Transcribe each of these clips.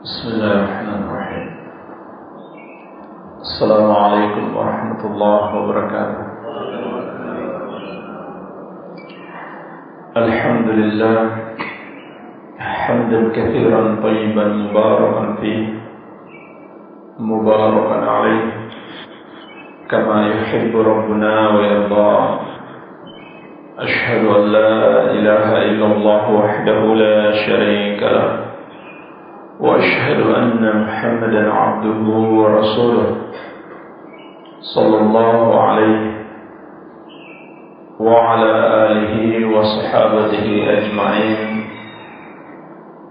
بسم الله الرحمن الرحيم. السلام عليكم ورحمة الله وبركاته. الحمد لله حمدا كثيرا طيبا مباركا فيه مباركا عليه كما يحب ربنا ويرضى. أشهد أن لا إله إلا الله وحده لا شريك له وأشهد أن محمدا عبده ورسوله صلى الله عليه وعلى آله وصحابته أجمعين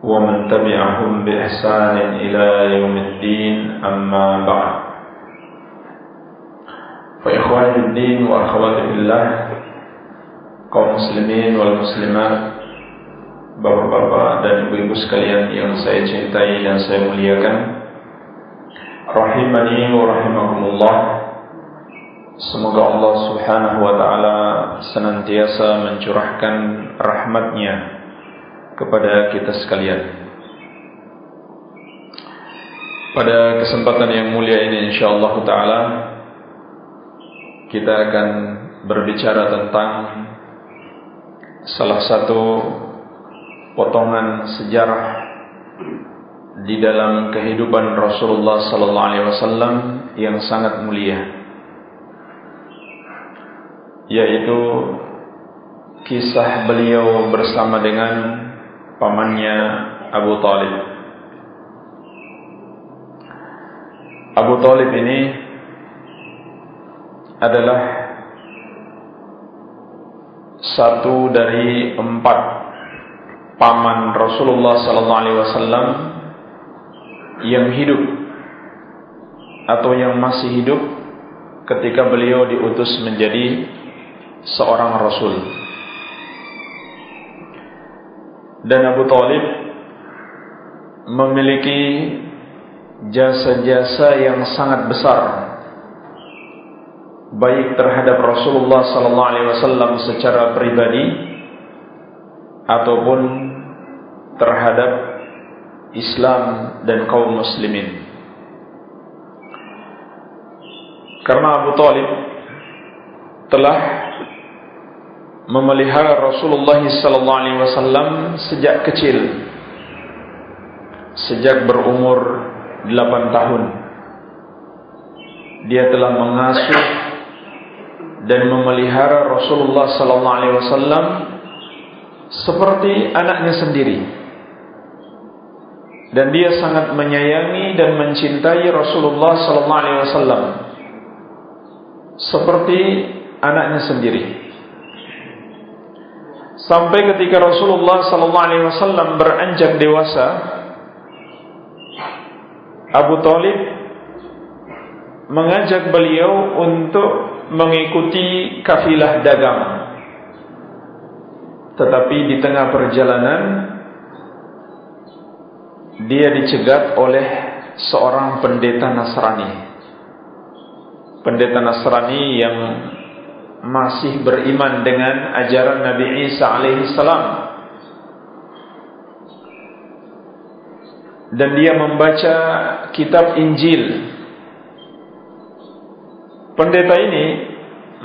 ومن تبعهم بإحسان إلى يوم الدين. أما بعد، فإخواني في الدين وأخواتي في الله، kaum muslimin wal muslimat, bapak-bapak dan ibu-ibu sekalian yang saya cintai dan saya muliakan, rahimani wa rahimakumullah. Semoga Allah subhanahu wa ta'ala senantiasa mencurahkan rahmatnya kepada kita sekalian. Pada kesempatan yang mulia ini insyaallah ta'ala kita akan berbicara tentang salah satu potongan sejarah di dalam kehidupan Rasulullah sallallahu alaihi wasallam yang sangat mulia, yaitu kisah beliau bersama dengan pamannya Abu Thalib. Abu Thalib ini adalah satu dari 4 paman Rasulullah sallallahu alaihi wasallam yang hidup atau yang masih hidup ketika beliau diutus menjadi seorang rasul. Dan Abu Thalib memiliki jasa-jasa yang sangat besar, baik terhadap Rasulullah sallallahu alaihi wasallam secara pribadi ataupun terhadap Islam dan kaum muslimin. Karena Abu Thalib telah memelihara Rasulullah sallallahu alaihi wasallam sejak kecil, sejak berumur 8 tahun. Dia telah mengasuh dan memelihara Rasulullah sallallahu alaihi wasallam seperti anaknya sendiri. Dan dia sangat menyayangi dan mencintai Rasulullah sallallahu alaihi wasallam seperti anaknya sendiri. Sampai ketika Rasulullah sallallahu alaihi wasallam beranjak dewasa, Abu Thalib mengajak beliau untuk mengikuti kafilah dagang. Tetapi di tengah perjalanan dia dicegat oleh seorang pendeta Nasrani. Pendeta Nasrani yang masih beriman dengan ajaran Nabi Isa alaihi salam. Dan dia membaca kitab Injil. Pendeta ini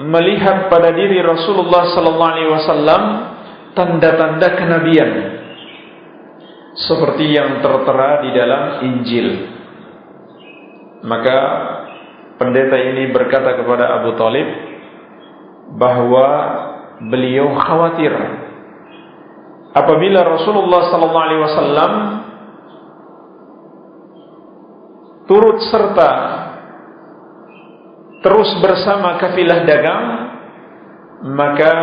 melihat pada diri Rasulullah sallallahu alaihi wasallam tanda-tanda kenabian seperti yang tertera di dalam Injil. Maka pendeta ini berkata kepada Abu Thalib bahwa beliau khawatir apabila Rasulullah sallallahu alaihi wasallam turut serta terus bersama kafilah dagang, maka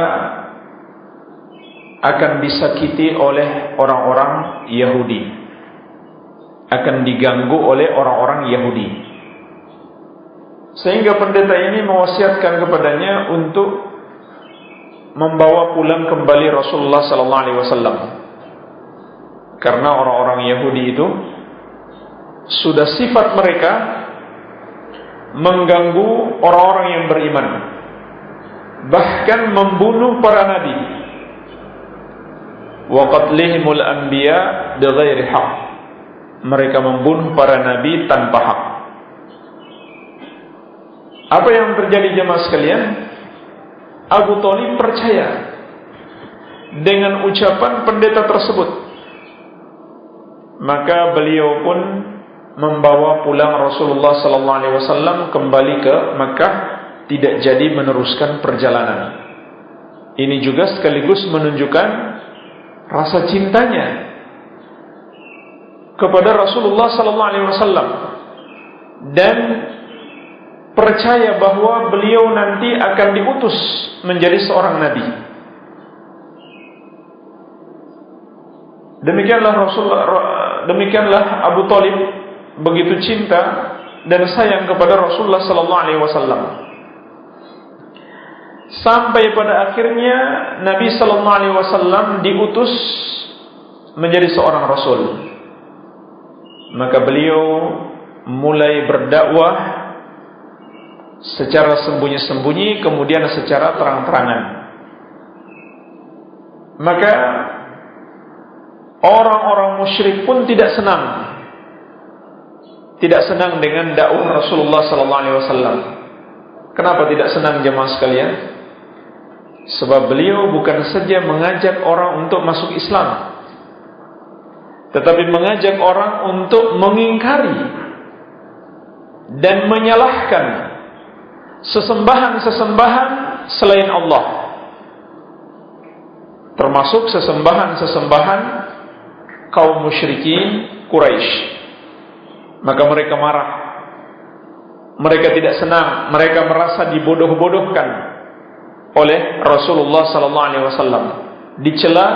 akan disakiti oleh orang-orang Yahudi, akan diganggu oleh orang-orang Yahudi. Sehingga pendeta ini mewasiatkan kepadanya untuk membawa pulang kembali Rasulullah sallallahu alaihi wasallam. Karena orang-orang Yahudi itu sudah sifat mereka mengganggu orang-orang yang beriman, bahkan membunuh para nabi. Wa qatlihimul anbiya bighairi haqq, mereka membunuh para nabi tanpa hak. Apa yang terjadi jemaah sekalian? Abu Thalib percaya dengan ucapan pendeta tersebut. Maka beliau pun membawa pulang Rasulullah sallallahu alaihi wasallam kembali ke Makkah, tidak jadi meneruskan perjalanan. Ini juga sekaligus menunjukkan rasa cintanya kepada Rasulullah sallallahu alaihi wasallam dan percaya bahwa beliau nanti akan diutus menjadi seorang nabi. Demikianlah Abu Thalib begitu cinta dan sayang kepada Rasulullah sallallahu alaihi wasallam. Sampai pada akhirnya Nabi sallallahu alaihi wasallam diutus menjadi seorang rasul. Maka beliau mulai berdakwah secara sembunyi-sembunyi, kemudian secara terang-terangan. Maka orang-orang musyrik pun tidak senang dengan dakwah Rasulullah sallallahu alaihi wasallam. Kenapa tidak senang jemaah sekalian? Sebab beliau bukan saja mengajak orang untuk masuk Islam, tetapi mengajak orang untuk mengingkari dan menyalahkan sesembahan-sesembahan selain Allah, termasuk sesembahan-sesembahan kaum musyrikin Quraisy. Maka mereka marah, mereka tidak senang, mereka merasa dibodoh-bodohkan oleh Rasulullah sallallahu alaihi wasallam, dicela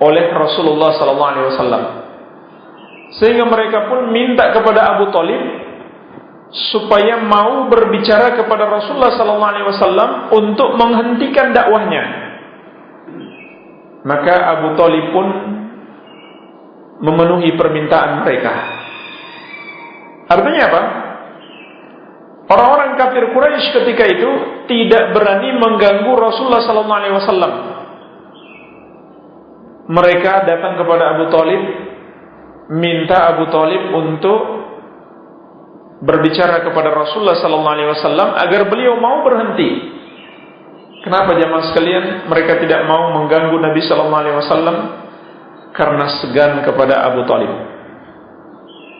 oleh Rasulullah sallallahu alaihi wasallam. Sehingga mereka pun minta kepada Abu Thalib supaya mau berbicara kepada Rasulullah sallallahu alaihi wasallam untuk menghentikan dakwahnya. Maka Abu Thalib pun memenuhi permintaan mereka. Artinya apa? Orang-orang kafir Quraisy ketika itu tidak berani mengganggu Rasulullah sallallahu alaihi wasallam. Mereka datang kepada Abu Thalib, minta Abu Thalib untuk berbicara kepada Rasulullah sallallahu alaihi wasallam agar beliau mau berhenti. Kenapa jemaah sekalian mereka tidak mau mengganggu Nabi sallallahu alaihi wasallam? Karena segan kepada Abu Thalib.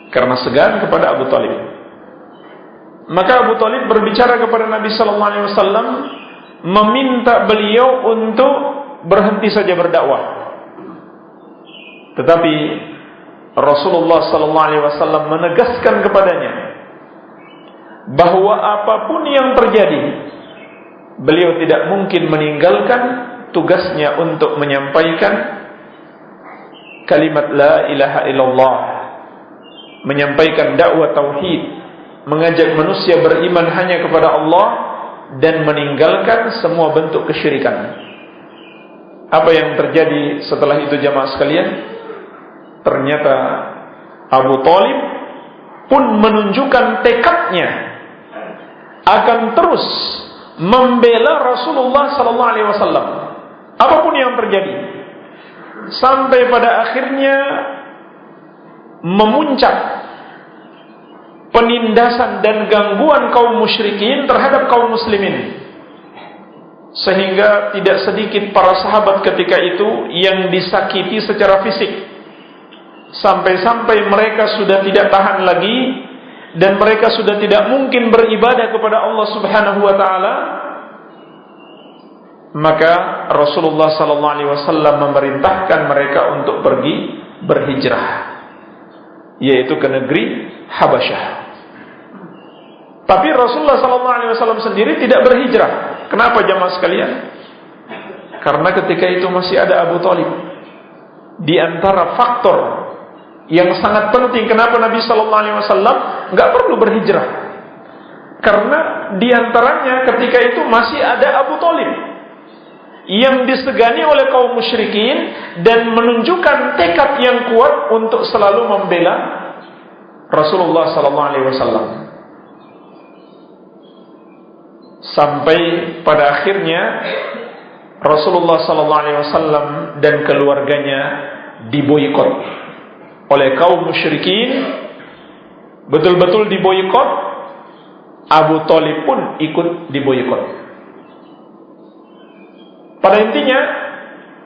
Karena segan kepada Abu Thalib. Maka Abu Thalib berbicara kepada Nabi sallallahu alaihi wasallam, meminta beliau untuk berhenti saja berdakwah. Tetapi Rasulullah sallallahu alaihi wasallam menegaskan kepadanya bahwa apapun yang terjadi, beliau tidak mungkin meninggalkan tugasnya untuk menyampaikan kalimat la ilaha illallah, menyampaikan dakwah tauhid, mengajak manusia beriman hanya kepada Allah dan meninggalkan semua bentuk kesyirikan. Apa yang terjadi setelah itu jamaah sekalian? Ternyata Abu Thalib pun menunjukkan tekadnya akan terus membela Rasulullah sallallahu alaihi wasallam apapun yang terjadi, sampai pada akhirnya memuncak penindasan dan gangguan kaum musyrikin terhadap kaum muslimin, sehingga tidak sedikit para sahabat ketika itu yang disakiti secara fisik, sampai-sampai mereka sudah tidak tahan lagi dan mereka sudah tidak mungkin beribadah kepada Allah Subhanahu wa taala. Maka Rasulullah sallallahu alaihi wasallam memerintahkan mereka untuk pergi berhijrah, yaitu ke negeri Habasyah. Tapi Rasulullah sallallahu alaihi wasallam sendiri tidak berhijrah. Kenapa jamaah sekalian? Karena ketika itu masih ada Abu Thalib. Di antara faktor yang sangat penting kenapa Nabi sallallahu alaihi wasallam enggak perlu berhijrah, karena di antaranya ketika itu masih ada Abu Thalib yang disegani oleh kaum musyrikin dan menunjukkan tekad yang kuat untuk selalu membela Rasulullah sallallahu alaihi wasallam. Sampai pada akhirnya Rasulullah sallallahu alaihi wasallam dan keluarganya diboikot oleh kaum musyrikin, betul-betul diboikot, Abu Thalib pun ikut diboikot. Pada intinya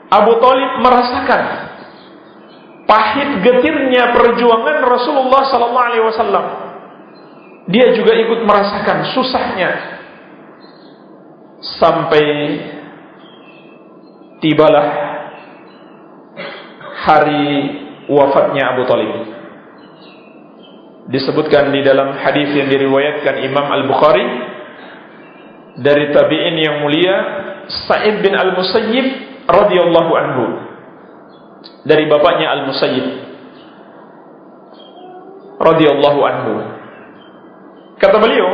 Abu Thalib merasakan pahit getirnya perjuangan Rasulullah sallallahu alaihi wasallam. Dia juga ikut merasakan susahnya, sampai tibalah hari wafatnya Abu Thalib. Disebutkan di dalam hadis yang diriwayatkan Imam Al-Bukhari dari tabi'in yang mulia Sa'id bin Al-Musayyib radhiyallahu anhu, dari bapaknya Al-Musayyib radhiyallahu anhu. Kata beliau,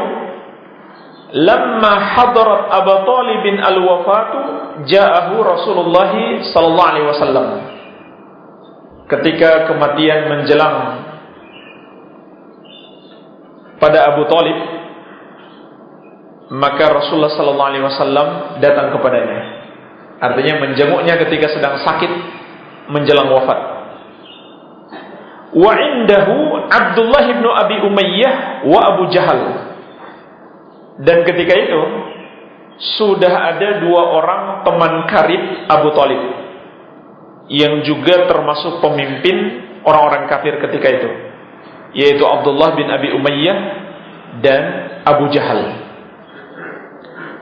"Lamma hadarat Abu Thalib al-wafatu, ja'ahu Rasulullah sallallahu alaihi wasallam." Ketika kematian menjelang pada Abu Thalib, maka Rasulullah sallallahu alaihi wasallam datang kepadanya. Artinya menjenguknya ketika sedang sakit menjelang wafat. Wa indahu Abdullah bin Abi Umayyah wa Abu Jahal. Dan ketika itu sudah ada dua orang teman karib Abu Thalib yang juga termasuk pemimpin orang-orang kafir ketika itu, yaitu Abdullah bin Abi Umayyah dan Abu Jahal.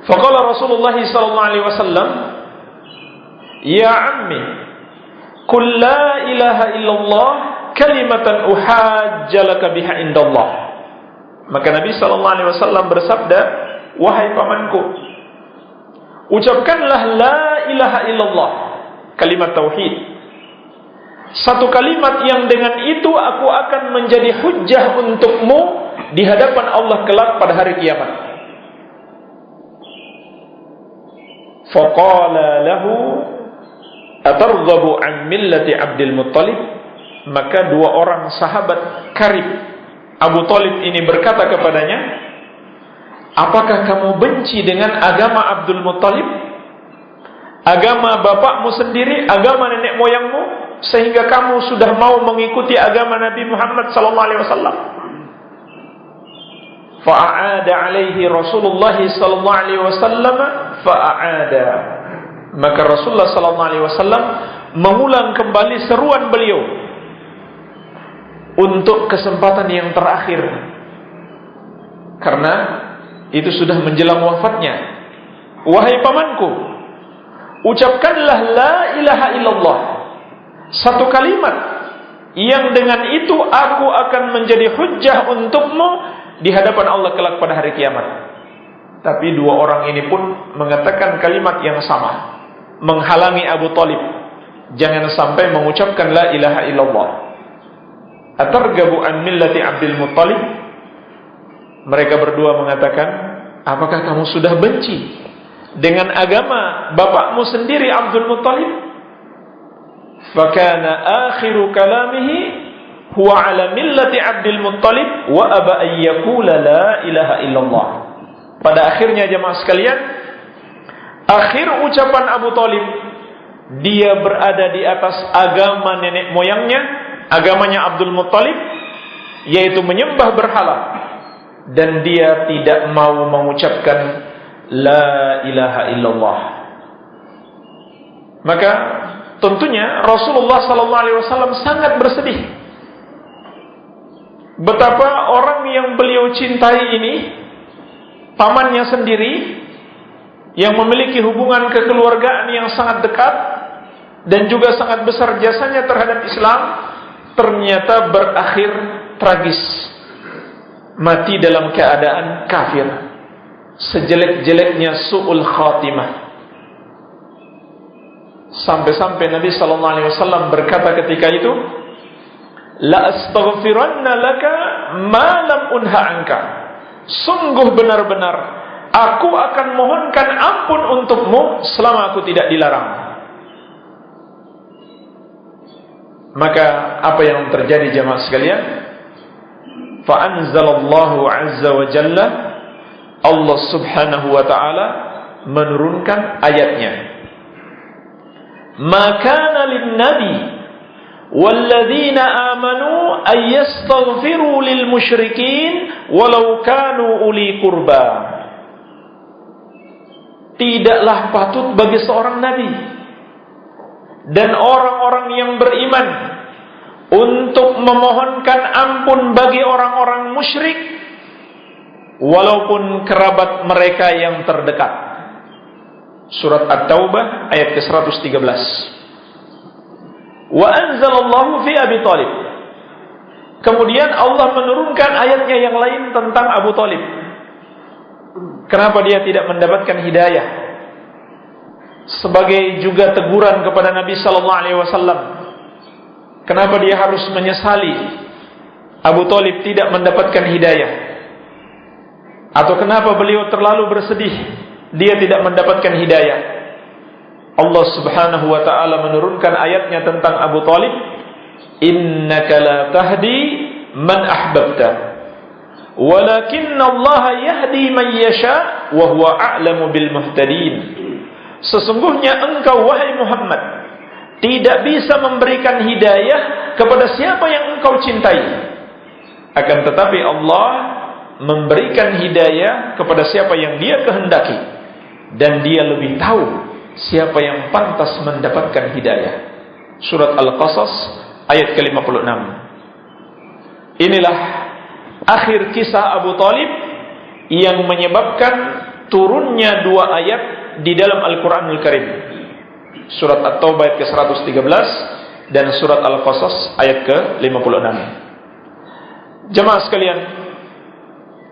Faqala Rasulullah sallallahu alaihi wasallam, "Ya ammi, qul la ilaha illallah kalimatan uhajjalaka biha indallah." Maka Nabi sallallahu alaihi wasallam bersabda, "Wahai pamanku, ucapkanlah la ilaha illallah, kalimat tauhid. Satu kalimat yang dengan itu aku akan menjadi hujjah untukmu di hadapan Allah kelak pada hari kiamat." Faqala lahu atarghabu an millati Abdul Muttalib. Maka dua orang sahabat karib Abu Thalib ini berkata kepadanya, "Apakah kamu benci dengan agama Abdul Muttalib? Agama bapakmu sendiri, agama nenek moyangmu, sehingga kamu sudah mau mengikuti agama Nabi Muhammad sallallahu alaihi wasallam?" Fa'ada alaihi Rasulullah sallallahu alaihi wasallam fa'ada. Maka Rasulullah sallallahu alaihi wasallam mengulang kembali seruan beliau untuk kesempatan yang terakhir, karena itu sudah menjelang wafatnya. "Wahai pamanku, ucapkanlah la ilaha illallah, satu kalimat yang dengan itu aku akan menjadi hujjah untukmu di hadapan Allah kelak pada hari kiamat." Tapi dua orang ini pun mengatakan kalimat yang sama, menghalangi Abu Thalib jangan sampai mengucapkan la ilaha illallah. Atargabu an millati Abdul Muttalib. Mereka berdua mengatakan, "Apakah kamu sudah benci dengan agama bapakmu sendiri Abdul Muttalib?" Fakana akhiru kalamihi huwa ala millati Abdul Muttalib wa aba an yaqula la ilaha illallah. Pada akhirnya jemaah sekalian, akhir ucapan Abu Thalib, dia berada di atas agama nenek moyangnya, agamanya Abdul Muttalib, yaitu menyembah berhala, dan dia tidak mau mengucapkan la ilaha illallah. Maka tentunya Rasulullah sallallahu alaihi wasallam sangat bersedih. Betapa orang yang beliau cintai ini, pamannya sendiri, yang memiliki hubungan kekeluargaan yang sangat dekat dan juga sangat besar jasanya terhadap Islam, ternyata berakhir tragis, mati dalam keadaan kafir, sejelek-jeleknya su'ul khatimah. Sampai-sampai Nabi sallallahu alaihi wasallam berkata ketika itu, "La astaghfiranna laka ma lam unha anka." Sungguh benar-benar aku akan mohonkan ampun untukmu selama aku tidak dilarang. Maka apa yang terjadi jemaah sekalian? Fa anzalallahu azza wa jalla, Allah subhanahu wa ta'ala menurunkan ayatnya. "Ma kana lin nabi walladzina amanu ayyastaghfiru lil musyrikin walau kanu uli qurba. Tidaklah patut bagi seorang nabi dan orang-orang yang beriman untuk memohonkan ampun bagi orang-orang musyrik walaupun kerabat mereka yang terdekat. Surat At-Taubah ayat ke-113. Wa anzalallahu fi Abi Thalib. Kemudian Allah menurunkan ayatnya yang lain tentang Abu Thalib. Kenapa dia tidak mendapatkan hidayah? Sebagai juga teguran kepada Nabi sallallahu alaihi wasallam. Kenapa dia harus menyesali Abu Thalib tidak mendapatkan hidayah? Atau kenapa beliau terlalu bersedih dia tidak mendapatkan hidayah? Allah Subhanahu wa taala menurunkan ayatnya tentang Abu Thalib, innaka la tahdi man ahbabta walakinnallaha yahdi man yasha wa huwa a'lamu bil muhtadin. Sesungguhnya engkau wahai Muhammad tidak bisa memberikan hidayah kepada siapa yang engkau cintai, akan tetapi Allah memberikan hidayah kepada siapa yang dia kehendaki, dan dia lebih tahu siapa yang pantas mendapatkan hidayah. Surat Al-Qasas ayat ke-56. Inilah akhir kisah Abu Thalib yang menyebabkan turunnya dua ayat di dalam Al-Quranul Karim. Surat At-Taubah ayat ke-113 dan surat Al-Qasas ayat ke-56. Jemaah sekalian,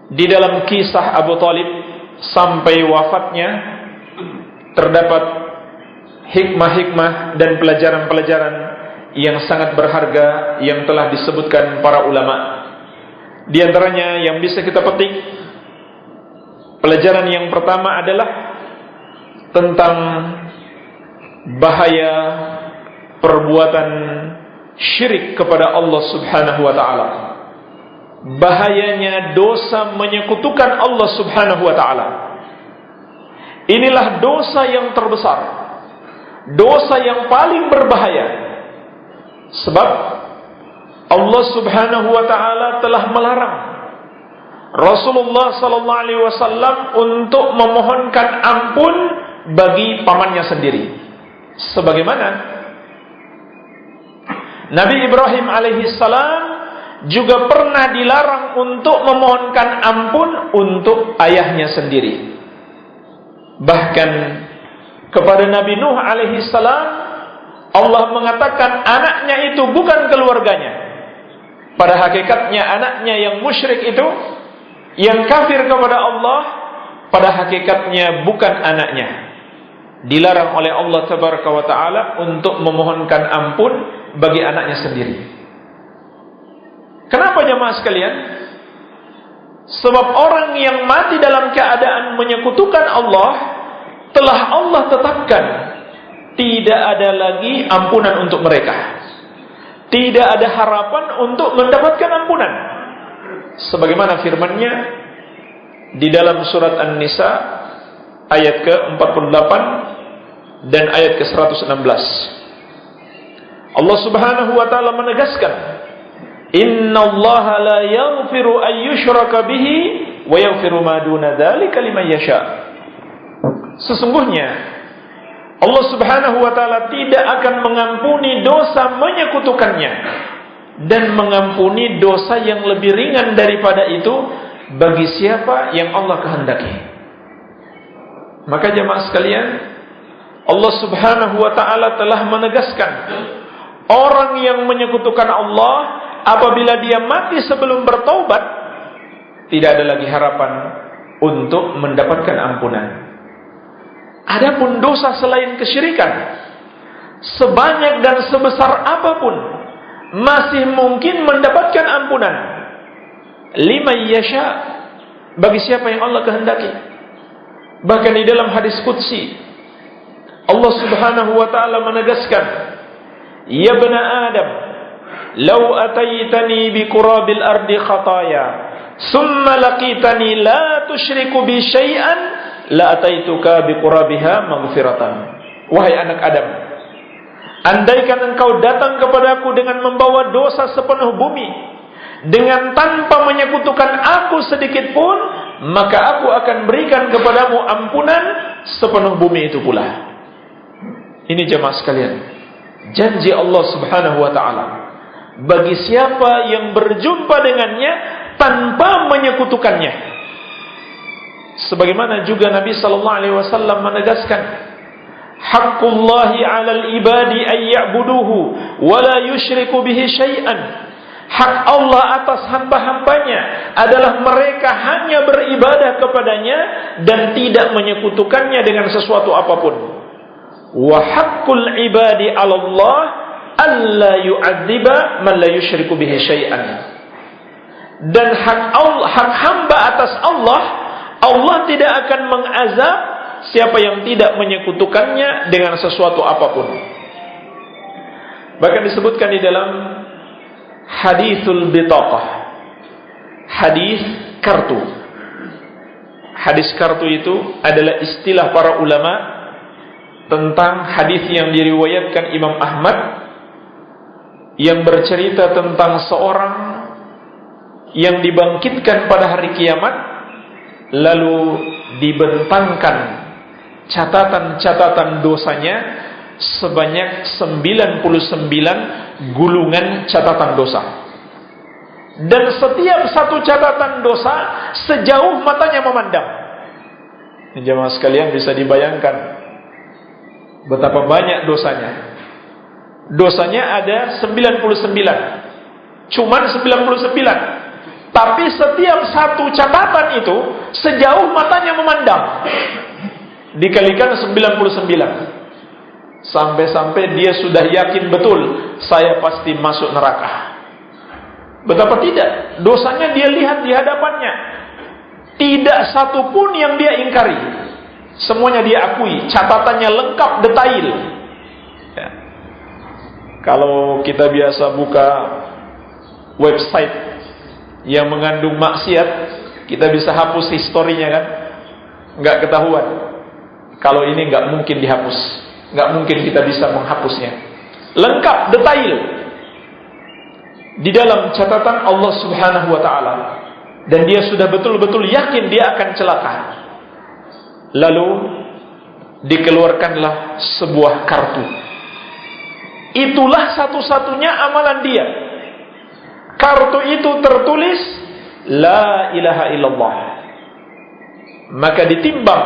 di dalam kisah Abu Thalib sampai wafatnya terdapat hikmah-hikmah dan pelajaran-pelajaran yang sangat berharga yang telah disebutkan para ulama. Di antaranya yang bisa kita petik, pelajaran yang pertama adalah tentang bahaya perbuatan syirik kepada Allah Subhanahu wa taala. Bahayanya dosa menyekutukan Allah Subhanahu wa taala. Inilah dosa yang terbesar, dosa yang paling berbahaya. Sebab Allah Subhanahu wa taala telah melarang Rasulullah sallallahu alaihi wasallam untuk memohonkan ampun bagi pamannya sendiri. Sebagaimana Nabi Ibrahim alaihi salam juga pernah dilarang untuk memohonkan ampun untuk ayahnya sendiri. Bahkan kepada Nabi Nuh alaihi salam Allah mengatakan anaknya itu bukan keluarganya. Pada hakikatnya anaknya yang musyrik itu, yang kafir kepada Allah, pada hakikatnya bukan anaknya. Dilarang oleh Allah Tabaraka wa taala untuk memohonkan ampun bagi anaknya sendiri. Kenapa jemaah sekalian? Sebab orang yang mati dalam keadaan menyekutukan Allah, telah Allah tetapkan tidak ada lagi ampunan untuk mereka. Tidak ada harapan untuk mendapatkan ampunan. Sebagaimana firman-Nya di dalam surat An-Nisa ayat ke-48 dan ayat ke-116. Allah Subhanahu wa taala menegaskan, "Innallaha la yaghfiru an yushraka bihi wa yaghfiru ma duna dzalika liman yasha." Sesungguhnya Allah Subhanahu wa taala tidak akan mengampuni dosa menyekutukannya dan mengampuni dosa yang lebih ringan daripada itu bagi siapa yang Allah kehendaki. Maka jemaah sekalian, Allah Subhanahu wa taala telah menegaskan orang yang menyekutukan Allah apabila dia mati sebelum bertaubat tidak ada lagi harapan untuk mendapatkan ampunan. Adapun dosa selain kesyirikan, sebanyak dan sebesar apapun, masih mungkin mendapatkan ampunan. Liman yasha, bagi siapa yang Allah kehendaki. Bahkan di dalam hadis qudsi, Allah Subhanahu wa taala menegaskan, "Ya bani Adam, law ataitani bi qurabil ardi khataya, summa laqitani la tusyriku bi syai'an, la ataituka bi qurabiha maghfiratan." Wahai anak Adam, andaikan engkau datang kepadaku dengan membawa dosa sepenuh bumi, dengan tanpa menyekutukan aku sedikit pun, maka aku akan berikan kepadamu ampunan sepenuh bumi itu pula. Ini jemaah sekalian, janji Allah Subhanahu wa ta'ala bagi siapa yang berjumpa dengannya tanpa menyekutukannya. Sebagaimana juga Nabi sallallahu alaihi wasallam menegaskan, haqqullahi 'alal ibadi ay ya'buduhu wa la yusyriku bihi syai'an. Hak Allah atas hamba-hambanya adalah mereka hanya beribadah kepadanya dan tidak menyekutukannya dengan sesuatu apapun. Wa haqqul ibadi 'ala Allah alla yu'adziba man la yusyriku bihi syai'an. Dan hak hamba atas Allah, Allah tidak akan mengazab siapa yang tidak menyekutukannya dengan sesuatu apapun. Bahkan disebutkan di dalam haditsul bitaqah, hadis kartu. Hadis kartu itu adalah istilah para ulama tentang hadis yang diriwayatkan Imam Ahmad yang bercerita tentang seorang yang dibangkitkan pada hari kiamat, lalu dibentangkan catatan-catatan dosanya sebanyak 99 gulungan catatan dosa. Dan setiap satu catatan dosa sejauh matanya memandang. Jemaah sekalian, bisa dibayangkan betapa banyak dosanya. Dosanya ada 99. Cuman 99. Tapi setiap satu catatan itu sejauh matanya memandang. Dikalikan 99. Sampai-sampai dia sudah yakin betul, saya pasti masuk neraka. Betapa tidak, dosanya dia lihat di hadapannya. Tidak satu pun yang dia ingkari. Semuanya dia akui, catatannya lengkap, detail. Ya. Kalau kita biasa buka website yang mengandung maksiat, kita bisa hapus historinya kan? Nggak ketahuan. Kalau ini nggak mungkin dihapus, nggak mungkin kita bisa menghapusnya. Lengkap, detail di dalam catatan Allah Subhanahu wa ta'ala. Dan dia sudah betul-betul yakin dia akan celaka. Lalu dikeluarkanlah sebuah kartu. Itulah satu-satunya amalan dia. Kartu itu tertulis La ilaha illallah. Maka ditimbang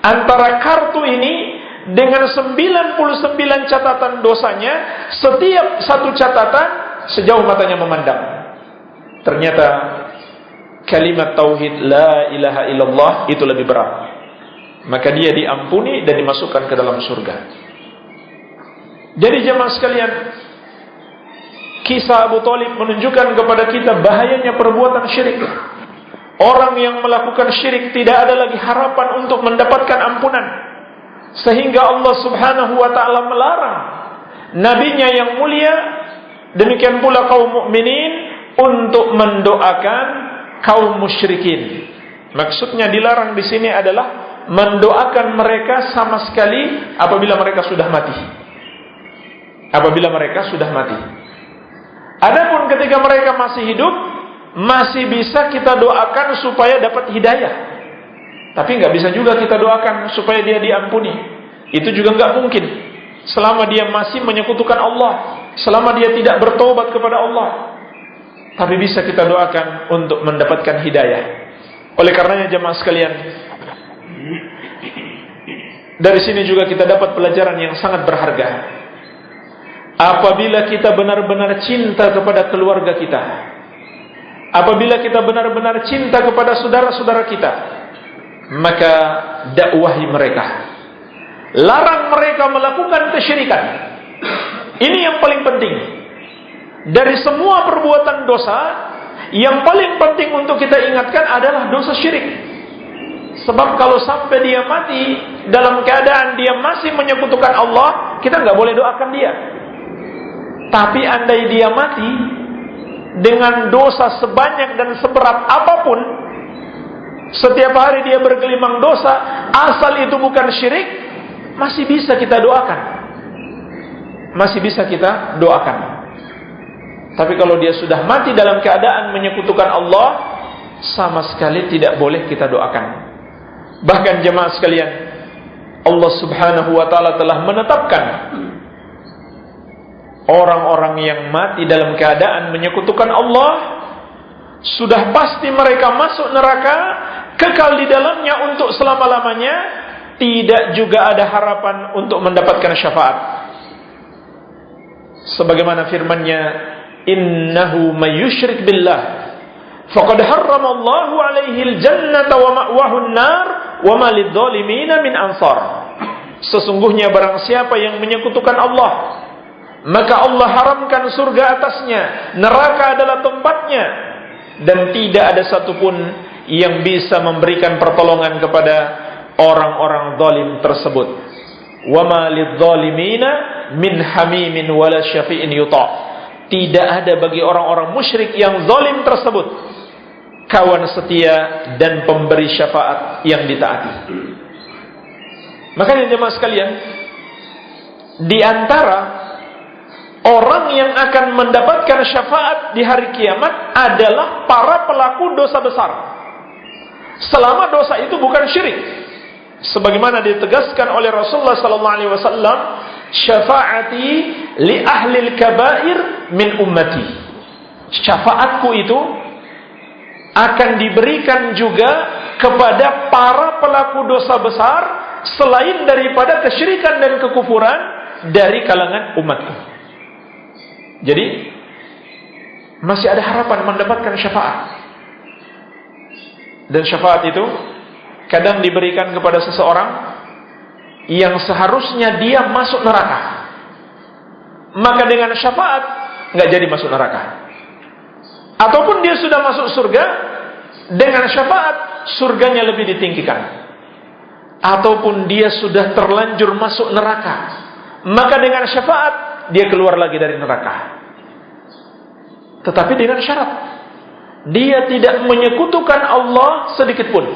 antara kartu ini dengan 99 catatan dosanya. Setiap satu catatan sejauh matanya memandang. Ternyata kalimat tauhid La ilaha illallah itu lebih berat. Maka dia diampuni dan dimasukkan ke dalam surga. Jadi jemaah sekalian, kisah Abu Thalib menunjukkan kepada kita bahayanya perbuatan syirik. Orang yang melakukan syirik tidak ada lagi harapan untuk mendapatkan ampunan. Sehingga Allah Subhanahu wa ta'ala melarang nabinya yang mulia, demikian pula kaum mukminin, untuk mendoakan kaum musyrikin. Maksudnya dilarang di sini adalah mendoakan mereka sama sekali apabila mereka sudah mati. Apabila mereka sudah mati. Adapun ketika mereka masih hidup, masih bisa kita doakan supaya dapat hidayah. Tapi nggak bisa juga kita doakan supaya dia diampuni. Itu juga nggak mungkin. Selama dia masih menyekutukan Allah, selama dia tidak bertobat kepada Allah. Tapi bisa kita doakan untuk mendapatkan hidayah. Oleh karenanya jemaah sekalian, dari sini juga kita dapat pelajaran yang sangat berharga. Apabila kita benar-benar cinta kepada keluarga kita, apabila kita benar-benar cinta kepada saudara-saudara kita, maka dakwahi mereka. Larang mereka melakukan kesyirikan. Ini yang paling penting. Dari semua perbuatan dosa, yang paling penting untuk kita ingatkan adalah dosa syirik. Sebab kalau sampai dia mati dalam keadaan dia masih menyekutukan Allah, kita nggak boleh doakan dia. Tapi andai dia mati dengan dosa sebanyak dan seberat apapun, setiap hari dia bergelimang dosa, asal itu bukan syirik, masih bisa kita doakan. masih bisa kita doakan. Tapi kalau dia sudah mati dalam keadaan menyekutukan Allah, sama sekali tidak boleh kita doakan. Bahkan jemaah sekalian, Allah Subhanahu wa taala telah menetapkan orang-orang yang mati dalam keadaan menyekutukan Allah, sudah pasti mereka masuk neraka, kekal di dalamnya untuk selama-lamanya, tidak juga ada harapan untuk mendapatkan syafaat. Sebagaimana firman-Nya, innahu may yusyrik billah faqad harramallahu alaihi al-jannata wa ma'wahu an-nar wa ma lidh-dhalimina min ansar. Sesungguhnya barang siapa yang menyekutukan Allah, maka Allah haramkan surga atasnya, neraka adalah tempatnya, dan tidak ada satupun yang bisa memberikan pertolongan kepada orang-orang zalim tersebut. Wa ma lidh-dhalimina min hamimin wala syafi'in yuta'. Tidak ada bagi orang-orang musyrik yang zalim tersebut kawan setia dan pemberi syafaat yang ditaati. Makanya jemaah sekalian, di antara orang yang akan mendapatkan syafaat di hari kiamat adalah para pelaku dosa besar, selama dosa itu bukan syirik. Sebagaimana ditegaskan oleh Rasulullah sallallahu alaihi wasallam, syafaati li ahlil kabair min ummati. Syafaatku itu akan diberikan juga kepada para pelaku dosa besar selain daripada kesyirikan dan kekufuran dari kalangan umatku. Jadi masih ada harapan mendapatkan syafaat. Dan syafaat itu kadang diberikan kepada seseorang yang seharusnya dia masuk neraka, maka dengan syafaat nggak jadi masuk neraka. Ataupun dia sudah masuk surga, dengan syafaat surganya lebih ditinggikan. Ataupun dia sudah terlanjur masuk neraka, maka dengan syafaat dia keluar lagi dari neraka. Tetapi dengan syarat, dia tidak menyekutukan Allah sedikit pun.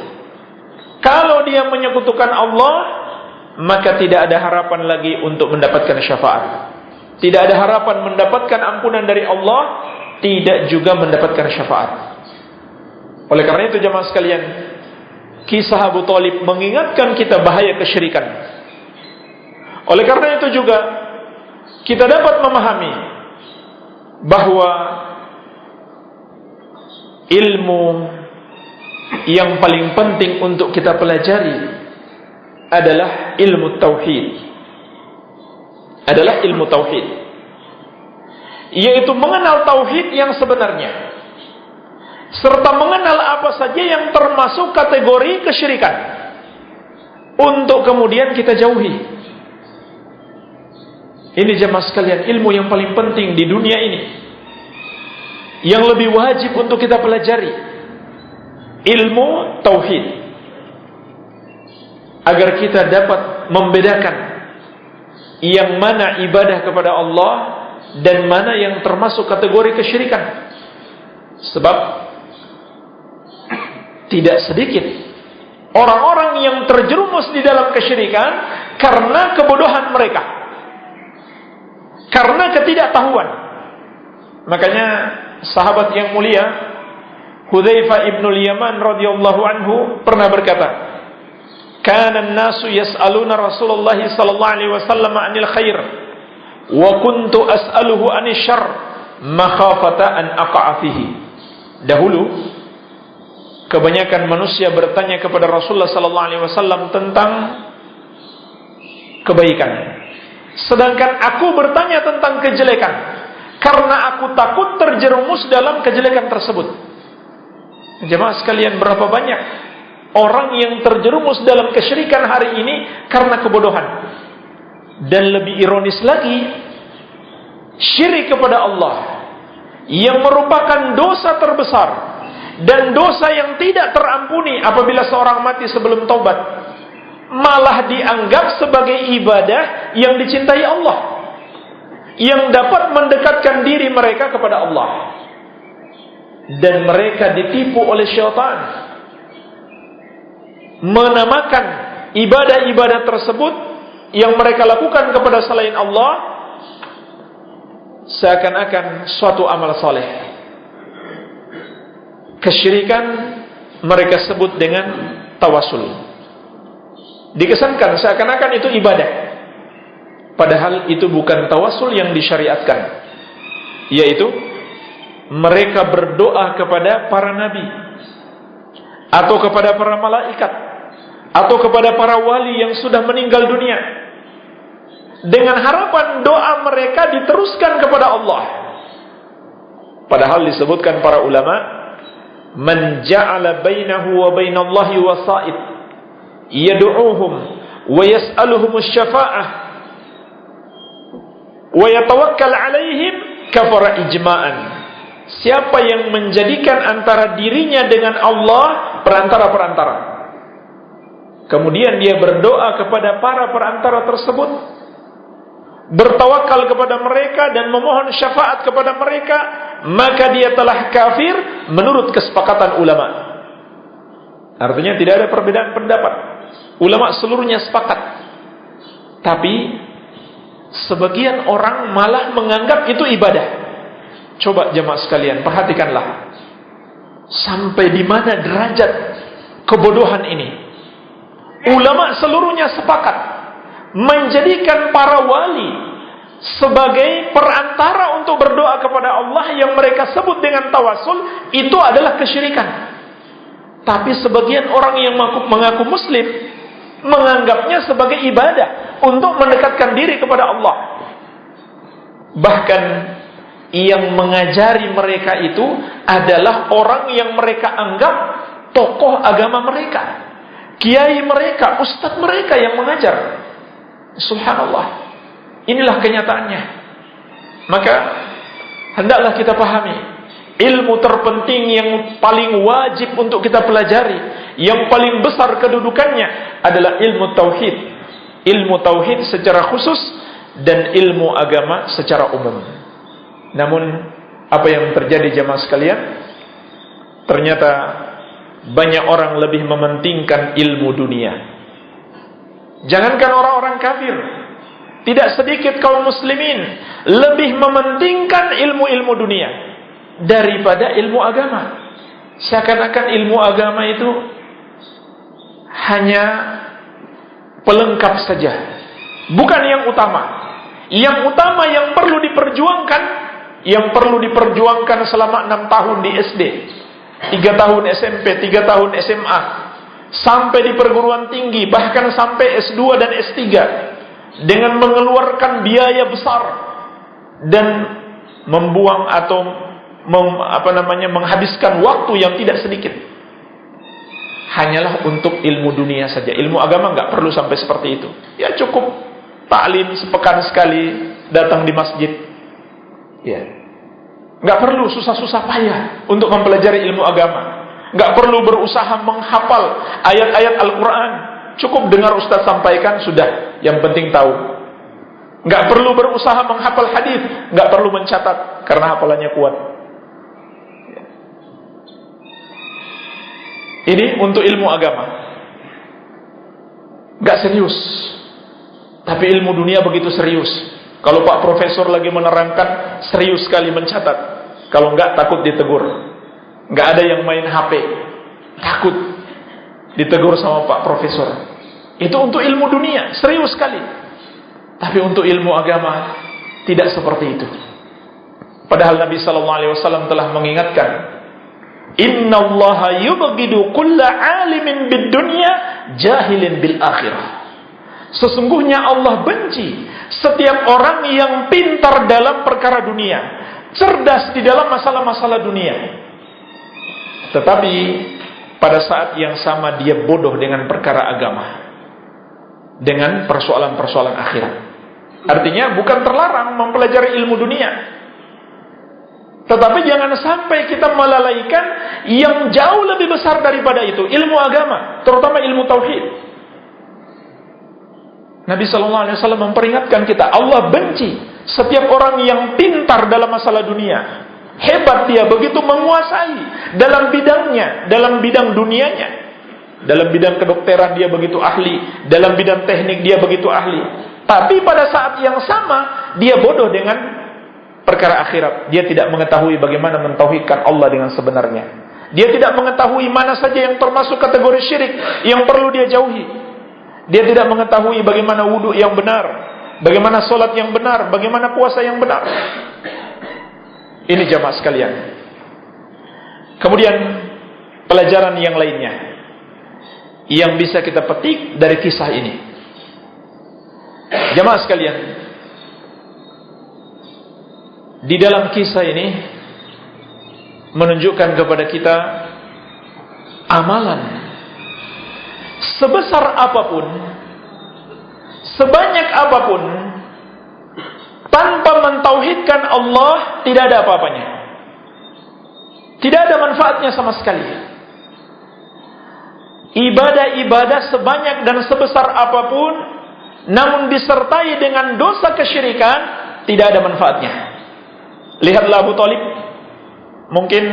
Kalau dia menyekutukan Allah, maka tidak ada harapan lagi untuk mendapatkan syafaat. Tidak ada harapan mendapatkan ampunan dari Allah, tidak juga mendapatkan syafaat. Oleh karena itu jemaah sekalian, kisah Abu Thalib mengingatkan kita bahaya kesyirikan. Oleh karena itu juga kita dapat memahami bahwa ilmu yang paling penting untuk kita pelajari adalah ilmu tauhid. Adalah ilmu tauhid, yaitu mengenal tauhid yang sebenarnya, serta mengenal apa saja yang termasuk kategori kesyirikan, untuk kemudian kita jauhi. Ini jemaah sekalian, ilmu yang paling penting di dunia ini, yang lebih wajib untuk kita pelajari, ilmu tauhid, agar kita dapat membedakan yang mana ibadah kepada Allah dan mana yang termasuk kategori kesyirikan. Sebab tidak sedikit orang-orang yang terjerumus di dalam kesyirikan karena kebodohan mereka, karena ketidaktahuan. Makanya sahabat yang mulia Hudzaifah ibnul Yaman radhiyallahu anhu pernah berkata, kana an-nasu yas'aluna Rasulullah sallallahu alaihi wasallam 'anil khair wa kuntu as'aluhu 'anil syarr makhafata an aqa'a fihi. Dahulu kebanyakan manusia bertanya kepada Rasulullah sallallahu alaihi wasallam tentang kebaikan, sedangkan aku bertanya tentang kejelekan karena aku takut terjerumus dalam kejelekan tersebut. Jemaah sekalian, berapa banyak orang yang terjerumus dalam kesyirikan hari ini karena kebodohan. Dan lebih ironis lagi, syirik kepada Allah yang merupakan dosa terbesar dan dosa yang tidak terampuni apabila seorang mati sebelum taubat, malah dianggap sebagai ibadah yang dicintai Allah, yang dapat mendekatkan diri mereka kepada Allah. Dan mereka ditipu oleh syaitan, menamakan ibadah-ibadah tersebut yang mereka lakukan kepada selain Allah seakan-akan suatu amal soleh. Kesyirikan mereka sebut dengan tawasul. Dikesankan seakan-akan itu ibadah, padahal itu bukan tawasul yang disyariatkan, yaitu mereka berdoa kepada para nabi, atau kepada para malaikat, atau kepada para wali yang sudah meninggal dunia, dengan harapan doa mereka diteruskan kepada Allah. Padahal disebutkan para ulama, man ja'ala bainahu wa bainallahi wasa'id yad'uuhum wa yas'aluhum asy-syafa'ah wa yatawakkal 'alaihim kafara ijma'an. Siapa yang menjadikan antara dirinya dengan Allah perantara-perantara, kemudian dia berdoa kepada para perantara tersebut, bertawakal kepada mereka dan memohon syafaat kepada mereka, maka dia telah kafir menurut kesepakatan ulama. Artinya tidak ada perbedaan pendapat, ulama seluruhnya sepakat. Tapi sebagian orang malah menganggap itu ibadah. Coba jemaah sekalian, perhatikanlah sampai di mana derajat kebodohan ini. Ulama seluruhnya sepakat menjadikan para wali sebagai perantara untuk berdoa kepada Allah yang mereka sebut dengan tawasul, itu adalah kesyirikan. Tapi sebagian orang yang mengaku muslim menganggapnya sebagai ibadah untuk mendekatkan diri kepada Allah. Bahkan yang mengajari mereka itu adalah orang yang mereka anggap tokoh agama mereka, kiai mereka, ustadz mereka yang mengajar. Subhanallah, inilah kenyataannya. Maka hendaklah kita pahami, ilmu terpenting yang paling wajib untuk kita pelajari, yang paling besar kedudukannya adalah ilmu tauhid. Ilmu tauhid secara khusus dan ilmu agama secara umum. Namun apa yang terjadi jemaah sekalian, ternyata banyak orang lebih mementingkan ilmu dunia. Jangankan orang-orang kafir, tidak sedikit kaum muslimin lebih mementingkan ilmu-ilmu dunia daripada ilmu agama. Seakan-akan ilmu agama itu hanya pelengkap saja, bukan yang utama. Yang utama yang perlu diperjuangkan selama 6 tahun di SD, 3 tahun SMP, 3 tahun SMA, sampai di perguruan tinggi, bahkan sampai S2 dan S3, dengan mengeluarkan biaya besar dan membuang atau menghabiskan waktu yang tidak sedikit, hanyalah untuk ilmu dunia saja. Ilmu agama nggak perlu sampai seperti itu. Ya cukup taklim sepekan sekali datang di masjid. Ya, nggak perlu susah-susah payah untuk mempelajari ilmu agama. Nggak perlu berusaha menghafal ayat-ayat Al-Quran. Cukup dengar ustaz sampaikan sudah, yang penting tahu. Nggak perlu berusaha menghafal hadis, nggak perlu mencatat karena hafalannya kuat. Ini untuk ilmu agama, nggak serius. Tapi ilmu dunia begitu serius. Kalau Pak Profesor lagi menerangkan, serius sekali mencatat. Kalau nggak, takut ditegur. Nggak ada yang main HP, takut ditegur sama Pak Profesor. Itu untuk ilmu dunia, serius sekali. Tapi untuk ilmu agama tidak seperti itu. Padahal Nabi SAW telah mengingatkan, Innallaha yubghidu kulla alimin bid dunya jahilin bil akhirah. Sesungguhnya Allah benci setiap orang yang pintar dalam perkara dunia, cerdas di dalam masalah-masalah dunia, tetapi pada saat yang sama dia bodoh dengan perkara agama, dengan persoalan-persoalan akhirat. Artinya bukan terlarang mempelajari ilmu dunia, tetapi jangan sampai kita melalaikan yang jauh lebih besar daripada itu, ilmu agama, terutama ilmu tauhid. Nabi SAW memperingatkan kita, Allah benci setiap orang yang pintar dalam masalah dunia, hebat dia, begitu menguasai dalam bidangnya, dalam bidang dunianya, dalam bidang kedokteran dia begitu ahli, dalam bidang teknik dia begitu ahli, tapi pada saat yang sama dia bodoh dengan perkara akhirat. Dia tidak mengetahui bagaimana mentauhidkan Allah dengan sebenarnya. Dia tidak mengetahui mana saja yang termasuk kategori syirik yang perlu dia jauhi. Dia tidak mengetahui bagaimana wudu yang benar, bagaimana solat yang benar, bagaimana puasa yang benar. Ini jamaah sekalian. Kemudian pelajaran yang lainnya yang bisa kita petik dari kisah ini. Jamaah sekalian, di dalam kisah ini menunjukkan kepada kita amalan sebesar apapun, sebanyak apapun, tanpa mentauhidkan Allah tidak ada apa-apanya. Tidak ada manfaatnya sama sekali. Ibadah-ibadah sebanyak dan sebesar apapun, namun disertai dengan dosa kesyirikan, tidak ada manfaatnya. Lihatlah Abu Thalib. Mungkin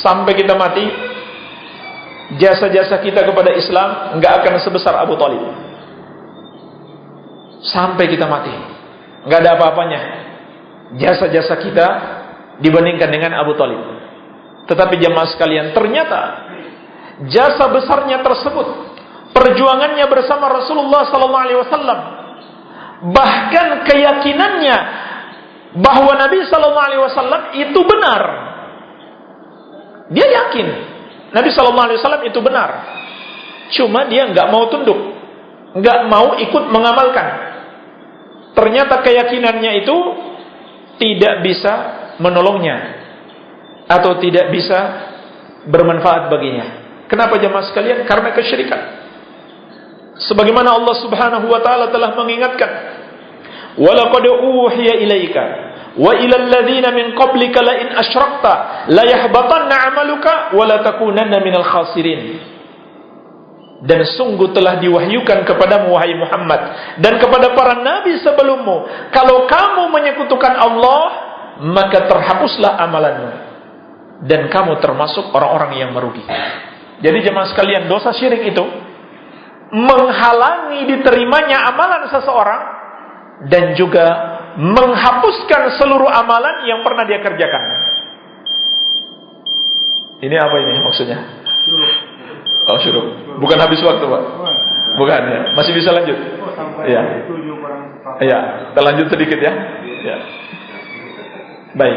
sampai kita mati, jasa-jasa kita kepada Islam nggak akan sebesar Abu Thalib. Sampai kita mati, nggak ada apa-apanya jasa-jasa kita dibandingkan dengan Abu Thalib. Tetapi jemaah sekalian, ternyata jasa besarnya tersebut, perjuangannya bersama Rasulullah SAW, bahkan keyakinannya bahwa Nabi SAW itu benar. Dia yakin Nabi SAW itu benar. Cuma dia nggak mau tunduk, nggak mau ikut mengamalkan. Ternyata keyakinannya itu tidak bisa menolongnya atau tidak bisa bermanfaat baginya. Kenapa jemaah sekalian? Karena kesyirikan. Sebagaimana Allah Subhanahu wa taala telah mengingatkan, "Wa laqad uhiya ilaika wa ilal ladzina min qablika la in asyrakta la yahbatanna 'amaluka wa la takunanna minal khasirin." Dan sungguh telah diwahyukan kepadamu wahai Muhammad dan kepada para nabi sebelummu, kalau kamu menyekutukan Allah, maka terhapuslah amalanmu dan kamu termasuk orang-orang yang merugi. Jadi jemaah sekalian, dosa syirik itu menghalangi diterimanya amalan seseorang dan juga menghapuskan seluruh amalan yang pernah dia kerjakan. Ini apa ini maksudnya? Oh, syuruk. Bukan habis waktu, Pak. Bukan ya. Masih bisa lanjut? Iya. Iya, kita lanjut sedikit ya. Ya. Baik.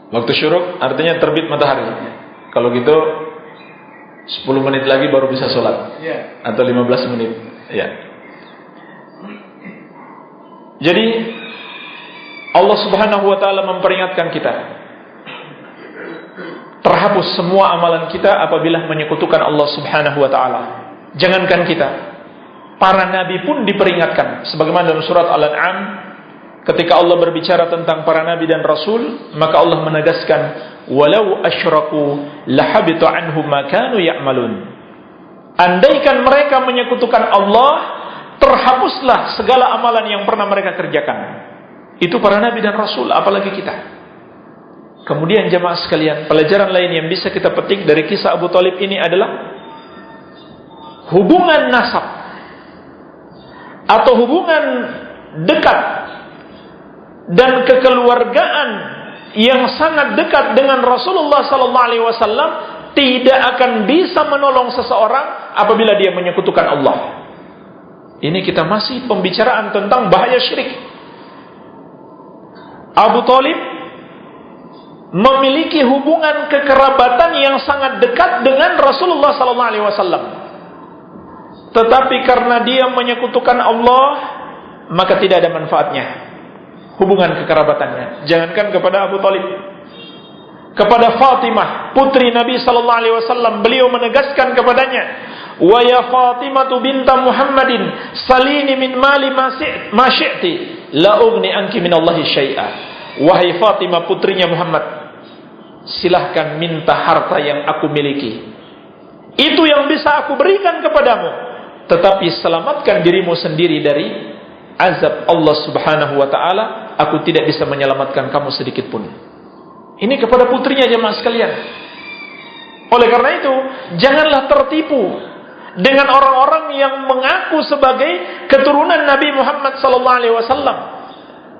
Waktu syuruk artinya terbit matahari. Kalau gitu 10 menit lagi baru bisa sholat. Atau 15 menit. Ya. Jadi Allah Subhanahu wa taala memperingatkan kita, terhapus semua amalan kita apabila menyekutukan Allah Subhanahu wa taala. Jangankan kita, para nabi pun diperingatkan. Sebagaimana dalam surat Al-An'am, ketika Allah berbicara tentang para nabi dan rasul, maka Allah menegaskan, "Walau asyraku lahabita anhum ma kanu ya'malun." Andaikan mereka menyekutukan Allah, terhapuslah segala amalan yang pernah mereka kerjakan. Itu para nabi dan rasul, apalagi kita. Kemudian jemaah sekalian, pelajaran lain yang bisa kita petik dari kisah Abu Thalib ini adalah hubungan nasab atau hubungan dekat dan kekeluargaan yang sangat dekat dengan Rasulullah SAW tidak akan bisa menolong seseorang apabila dia menyekutukan Allah. Ini kita masih pembicaraan tentang bahaya syirik. Abu Thalib memiliki hubungan kekerabatan yang sangat dekat dengan Rasulullah SAW. Tetapi karena dia menyekutukan Allah, maka tidak ada manfaatnya hubungan kekerabatannya. Jangankan kepada Abu Thalib, kepada Fatimah, putri Nabi SAW, beliau menegaskan kepadanya, "Wa ya Fatimah binta Muhammadin, salini min mali ma syi'ti, la ughni anki minallahi syai'a." Wahai Fatimah, putrinya Muhammad, silahkan minta harta yang aku miliki. Itu yang bisa aku berikan kepadamu. Tetapi selamatkan dirimu sendiri dari azab Allah Subhanahu wa ta'ala. Aku tidak bisa menyelamatkan kamu sedikit pun. Ini kepada putrinya jemaah sekalian. Oleh karena itu, janganlah tertipu dengan orang-orang yang mengaku sebagai keturunan Nabi Muhammad SAW,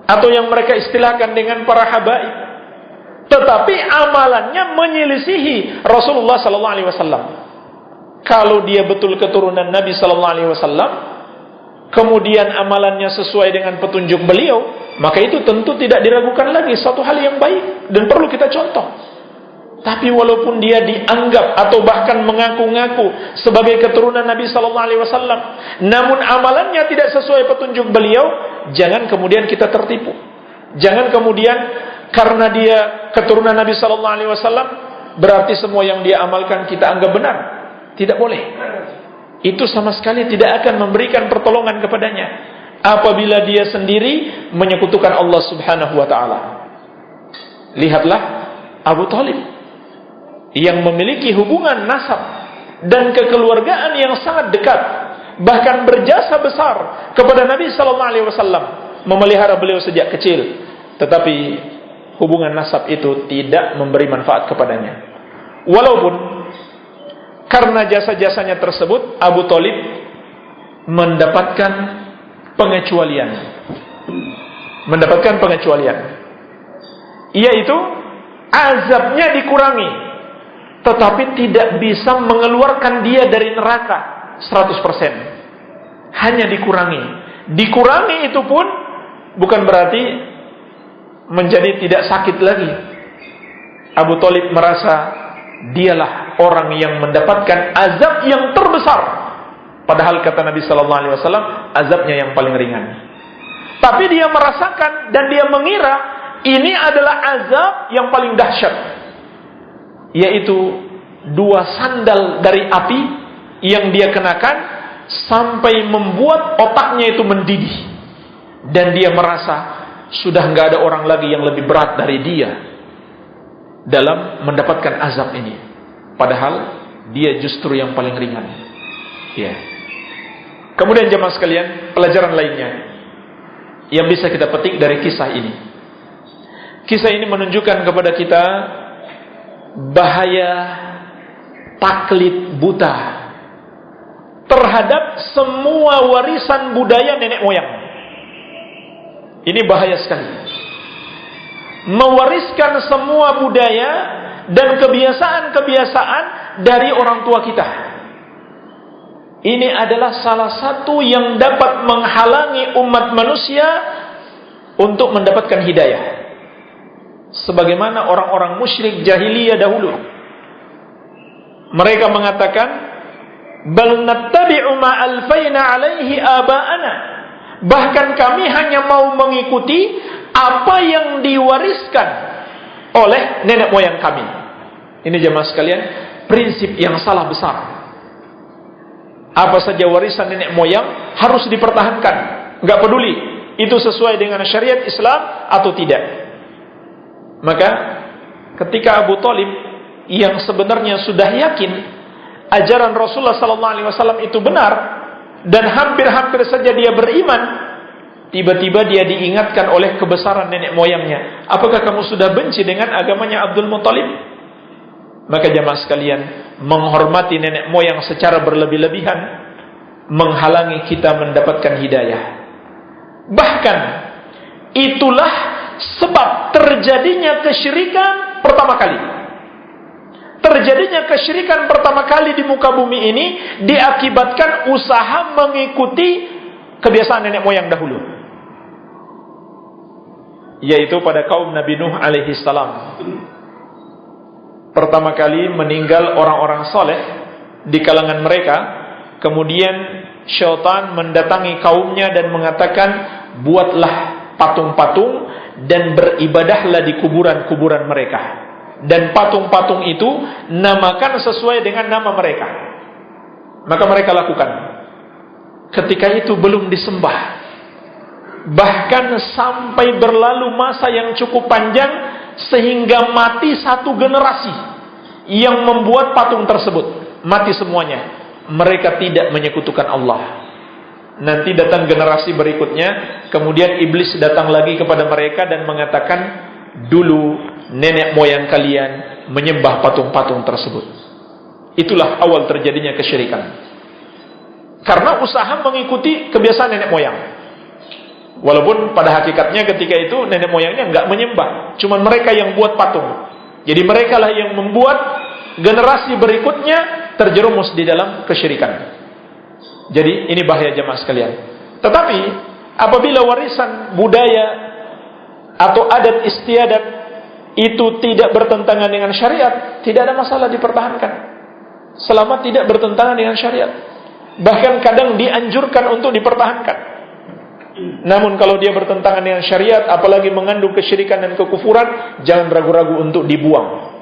atau yang mereka istilahkan dengan para habaib, tetapi amalannya menyelisihi Rasulullah SAW. Kalau dia betul keturunan Nabi SAW, kemudian amalannya sesuai dengan petunjuk beliau, maka itu tentu tidak diragukan lagi, suatu hal yang baik dan perlu kita contoh. Tapi walaupun dia dianggap atau bahkan mengaku-ngaku sebagai keturunan Nabi SAW, namun amalannya tidak sesuai petunjuk beliau, jangan kemudian kita tertipu. Jangan kemudian karena dia keturunan Nabi SAW berarti semua yang dia amalkan kita anggap benar. Tidak boleh. Itu sama sekali tidak akan memberikan pertolongan kepadanya apabila dia sendiri menyekutukan Allah Subhanahu wa taala. Lihatlah Abu Thalib yang memiliki hubungan nasab dan kekeluargaan yang sangat dekat, bahkan berjasa besar kepada Nabi sallallahu alaihi wasallam, memelihara beliau sejak kecil, tetapi hubungan nasab itu tidak memberi manfaat kepadanya. Walaupun karena jasa-jasanya tersebut Abu Thalib mendapatkan pengecualian, yaitu azabnya dikurangi, tetapi tidak bisa mengeluarkan dia dari neraka 100%. Hanya dikurangi. Dikurangi itu pun bukan berarti menjadi tidak sakit lagi. Abu Thalib merasa dialah orang yang mendapatkan azab yang terbesar, padahal kata Nabi sallallahu alaihi wasallam azabnya yang paling ringan. Tapi dia merasakan dan dia mengira ini adalah azab yang paling dahsyat, yaitu 2 sandal dari api yang dia kenakan sampai membuat otaknya itu mendidih, dan dia merasa sudah nggak ada orang lagi yang lebih berat dari dia dalam mendapatkan azab ini, padahal dia justru yang paling ringan. Ya. Kemudian jemaah sekalian, pelajaran lainnya yang bisa kita petik dari kisah ini. Kisah ini menunjukkan kepada kita bahaya taklid buta terhadap semua warisan budaya nenek moyang. Ini bahaya sekali. Mewariskan semua budaya dan kebiasaan-kebiasaan dari orang tua kita. Ini adalah salah satu yang dapat menghalangi umat manusia untuk mendapatkan hidayah. Sebagaimana orang-orang musyrik jahiliyah dahulu. Mereka mengatakan, "Bal nattabi'u ma alfayna 'alaihi aba'ana." Bahkan kami hanya mau mengikuti apa yang diwariskan oleh nenek moyang kami. Ini jemaah sekalian, prinsip yang salah besar. Apa saja warisan nenek moyang harus dipertahankan, nggak peduli itu sesuai dengan syariat Islam atau tidak. Maka ketika Abu Thalib yang sebenarnya sudah yakin ajaran Rasulullah SAW itu benar dan hampir-hampir saja dia beriman, tiba-tiba dia diingatkan oleh kebesaran nenek moyangnya. Apakah kamu sudah benci dengan agamanya Abdul Muttalib? Maka jamaah sekalian, menghormati nenek moyang secara berlebih-lebihan menghalangi kita mendapatkan hidayah. Bahkan itulah sebab terjadinya kesyirikan pertama kali. Terjadinya kesyirikan pertama kali di muka bumi ini diakibatkan usaha mengikuti kebiasaan nenek moyang dahulu, yaitu pada kaum Nabi Nuh alaihi salam. Pertama kali meninggal orang-orang soleh di kalangan mereka, kemudian syaitan mendatangi kaumnya dan mengatakan, buatlah patung-patung dan beribadahlah di kuburan-kuburan mereka, dan patung-patung itu namakan sesuai dengan nama mereka. Maka mereka lakukan. Ketika itu belum disembah, bahkan sampai berlalu masa yang cukup panjang sehingga mati satu generasi yang membuat patung tersebut, mati semuanya. Mereka tidak menyekutukan Allah. Nanti datang generasi berikutnya, kemudian iblis datang lagi kepada mereka dan mengatakan, dulu nenek moyang kalian menyembah patung-patung tersebut. Itulah awal terjadinya kesyirikan. Karena usaha mengikuti kebiasaan nenek moyang. Walaupun pada hakikatnya ketika itu nenek moyangnya nggak menyembah, cuma mereka yang buat patung. Jadi mereka lah yang membuat generasi berikutnya terjerumus di dalam kesyirikan. Jadi ini bahaya jemaah sekalian. Tetapi apabila warisan budaya atau adat istiadat itu tidak bertentangan dengan syariat, tidak ada masalah dipertahankan. Selama tidak bertentangan dengan syariat. Bahkan kadang dianjurkan untuk dipertahankan. Namun kalau dia bertentangan dengan syariat, apalagi mengandung kesyirikan dan kekufuran, jangan ragu-ragu untuk dibuang.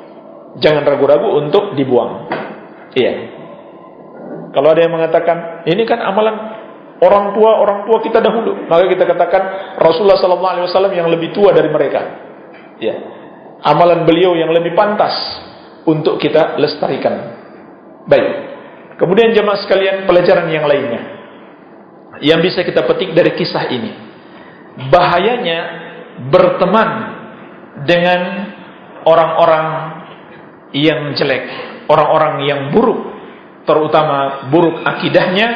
Jangan ragu-ragu untuk dibuang. Iya. Kalau ada yang mengatakan, ini kan amalan orang tua kita dahulu, maka kita katakan Rasulullah SAW yang lebih tua dari mereka. Ya. Amalan beliau yang lebih pantas untuk kita lestarikan. Baik. Kemudian jemaah sekalian, pelajaran yang lainnya yang bisa kita petik dari kisah ini, bahayanya berteman dengan orang-orang yang jelek, orang-orang yang buruk, terutama buruk akidahnya,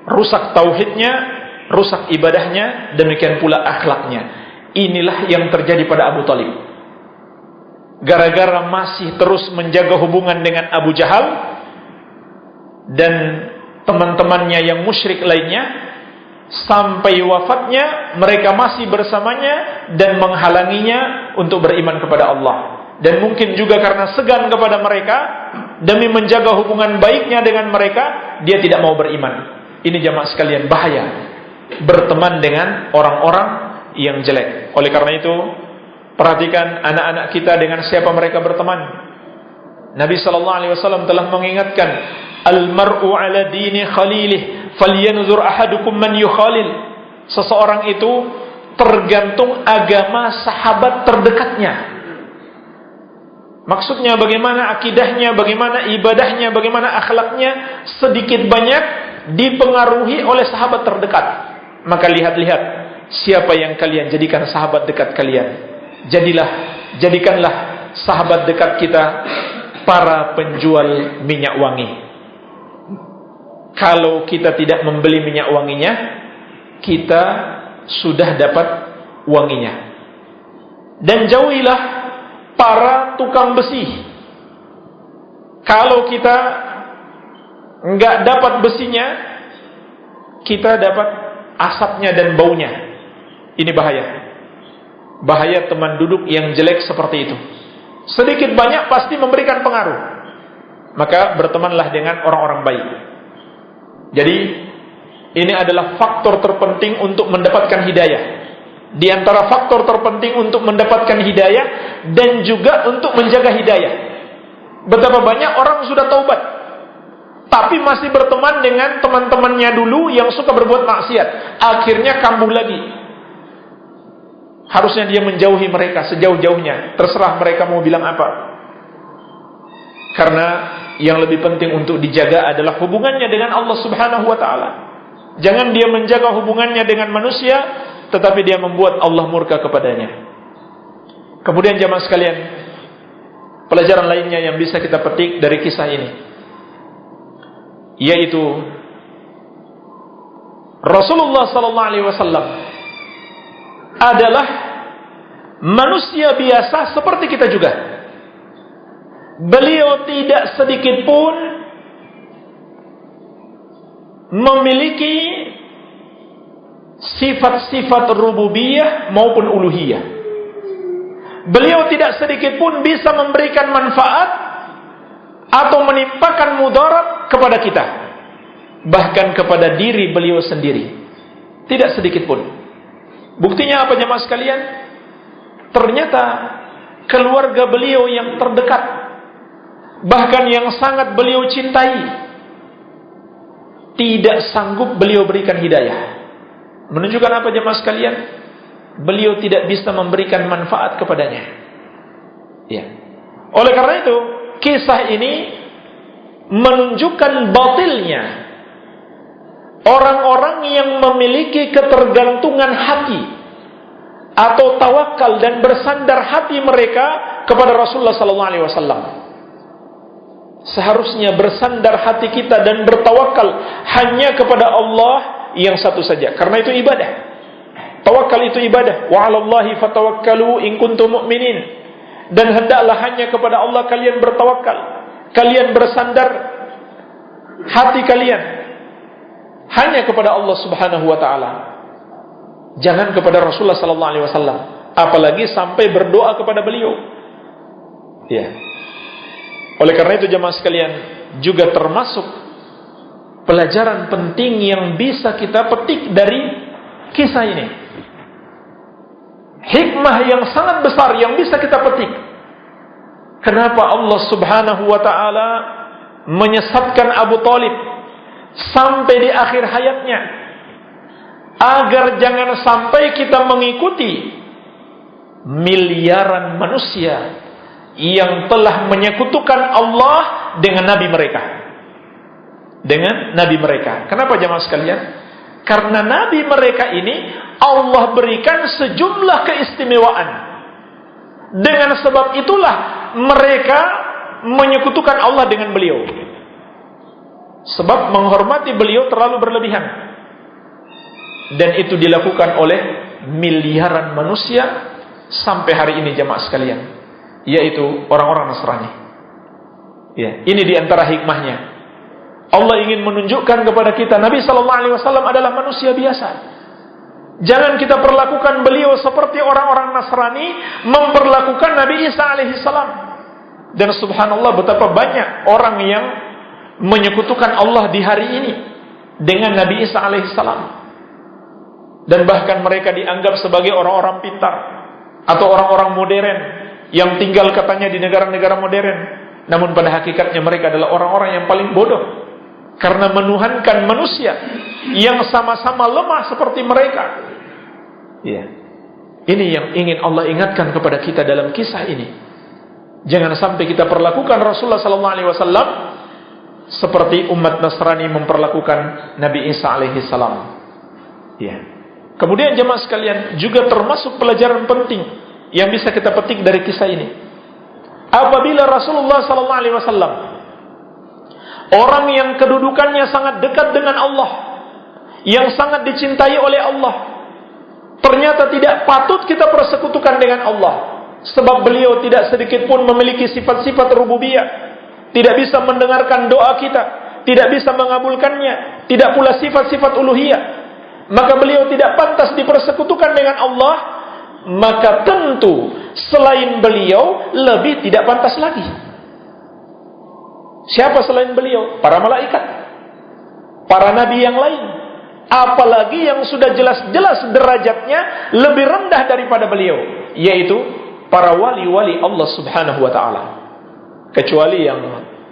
rusak tauhidnya, rusak ibadahnya, demikian pula akhlaknya. Inilah yang terjadi pada Abu Thalib. Gara-gara masih terus menjaga hubungan dengan Abu Jahal dan teman-temannya yang musyrik lainnya, sampai wafatnya mereka masih bersamanya dan menghalanginya untuk beriman kepada Allah. Dan mungkin juga karena segan kepada mereka, demi menjaga hubungan baiknya dengan mereka, dia tidak mau beriman. Ini jamaah sekalian bahaya, berteman dengan orang-orang yang jelek. Oleh karena itu, perhatikan anak-anak kita dengan siapa mereka berteman. Nabi SAW telah mengingatkan, Al-mar'u ala dini khalilih, falyanzur ahadukum man yukhalil. Seseorang itu tergantung agama sahabat terdekatnya. Maksudnya bagaimana akidahnya, bagaimana ibadahnya, bagaimana akhlaknya, sedikit banyak dipengaruhi oleh sahabat terdekat. Maka lihat-lihat siapa yang kalian jadikan sahabat dekat kalian. Jadikanlah sahabat dekat kita para penjual minyak wangi. Kalau kita tidak membeli minyak wanginya, kita sudah dapat wanginya. Dan jauhilah para tukang besi. Kalau kita nggak dapat besinya, kita dapat asapnya dan baunya. Ini bahaya. Bahaya teman duduk yang jelek seperti itu. Sedikit banyak pasti memberikan pengaruh. Maka bertemanlah dengan orang-orang baik. Jadi ini adalah faktor terpenting untuk mendapatkan hidayah. Di antara faktor terpenting untuk mendapatkan hidayah dan juga untuk menjaga hidayah. Betapa banyak orang sudah taubat, tapi masih berteman dengan teman-temannya dulu yang suka berbuat maksiat. Akhirnya kambuh lagi. Harusnya dia menjauhi mereka sejauh-jauhnya. Terserah mereka mau bilang apa. Karena yang lebih penting untuk dijaga adalah hubungannya dengan Allah Subhanahu wa ta'ala. Jangan dia menjaga hubungannya dengan manusia, tetapi dia membuat Allah murka kepadanya. Kemudian jamaah sekalian, pelajaran lainnya yang bisa kita petik dari kisah ini, yaitu Rasulullah SAW adalah manusia biasa seperti kita juga. Beliau tidak sedikit pun memiliki sifat-sifat rububiyah maupun uluhiyah. Beliau tidak sedikit pun bisa memberikan manfaat atau menimpakan mudarat kepada kita, bahkan kepada diri beliau sendiri. Tidak sedikit pun. Buktinya apa jemaah sekalian? Ternyata keluarga beliau yang terdekat, bahkan yang sangat beliau cintai, tidak sanggup beliau berikan hidayah. Menunjukkan apa jemaah sekalian? Beliau tidak bisa memberikan manfaat kepadanya. Ya. Oleh karena itu, kisah ini menunjukkan batilnya orang-orang yang memiliki ketergantungan hati atau tawakal dan bersandar hati mereka kepada Rasulullah SAW. Seharusnya bersandar hati kita dan bertawakal hanya kepada Allah yang satu saja, karena itu ibadah. Tawakal itu ibadah. Wa 'alallahi fatawakkalu in kuntum mu'minin. Dan hendaklah hanya kepada Allah kalian bertawakal. Kalian bersandar hati kalian hanya kepada Allah Subhanahu wa taala. Jangan kepada Rasulullah sallallahu alaihi wasallam, apalagi sampai berdoa kepada beliau. Ya. Oleh karena itu jemaah sekalian, juga termasuk pelajaran penting yang bisa kita petik dari kisah ini. Hikmah yang sangat besar yang bisa kita petik. Kenapa Allah Subhanahu wa taala menyesatkan Abu Thalib sampai di akhir hayatnya, agar jangan sampai kita mengikuti miliaran manusia yang telah menyekutukan Allah dengan nabi mereka. Kenapa jemaah sekalian? Karena nabi mereka ini Allah berikan sejumlah keistimewaan. Dengan sebab itulah mereka menyekutukan Allah dengan beliau. Sebab menghormati beliau terlalu berlebihan. Dan itu dilakukan oleh miliaran manusia sampai hari ini jemaah sekalian, yaitu orang-orang Nasrani. Ya, ini diantara hikmahnya. Allah ingin menunjukkan kepada kita Nabi sallallahu alaihi wasallam adalah manusia biasa. Jangan kita perlakukan beliau seperti orang-orang Nasrani memperlakukan Nabi Isa alaihi salam. Dan subhanallah betapa banyak orang yang menyekutukan Allah di hari ini dengan Nabi Isa alaihi salam. Dan bahkan mereka dianggap sebagai orang-orang pintar atau orang-orang modern yang tinggal katanya di negara-negara modern. Namun pada hakikatnya mereka adalah orang-orang yang paling bodoh, karena menuhankan manusia yang sama-sama lemah seperti mereka. Ya. Ini yang ingin Allah ingatkan kepada kita dalam kisah ini. Jangan sampai kita perlakukan Rasulullah SAW seperti umat Nasrani memperlakukan Nabi Isa alaihi salam. Ya. Kemudian jemaah sekalian, juga termasuk pelajaran penting yang bisa kita petik dari kisah ini. Apabila Rasulullah SAW, orang yang kedudukannya sangat dekat dengan Allah, yang sangat dicintai oleh Allah, ternyata tidak patut kita persekutukan dengan Allah, sebab beliau tidak sedikit pun memiliki sifat-sifat rububiyah, tidak bisa mendengarkan doa kita, tidak bisa mengabulkannya, tidak pula sifat-sifat uluhiyah, maka beliau tidak pantas dipersekutukan dengan Allah. Maka tentu selain beliau lebih tidak pantas lagi. Siapa selain beliau? Para malaikat, para nabi yang lain, apalagi yang sudah jelas-jelas derajatnya lebih rendah daripada beliau, yaitu para wali-wali Allah Subhanahu wa taala. Kecuali yang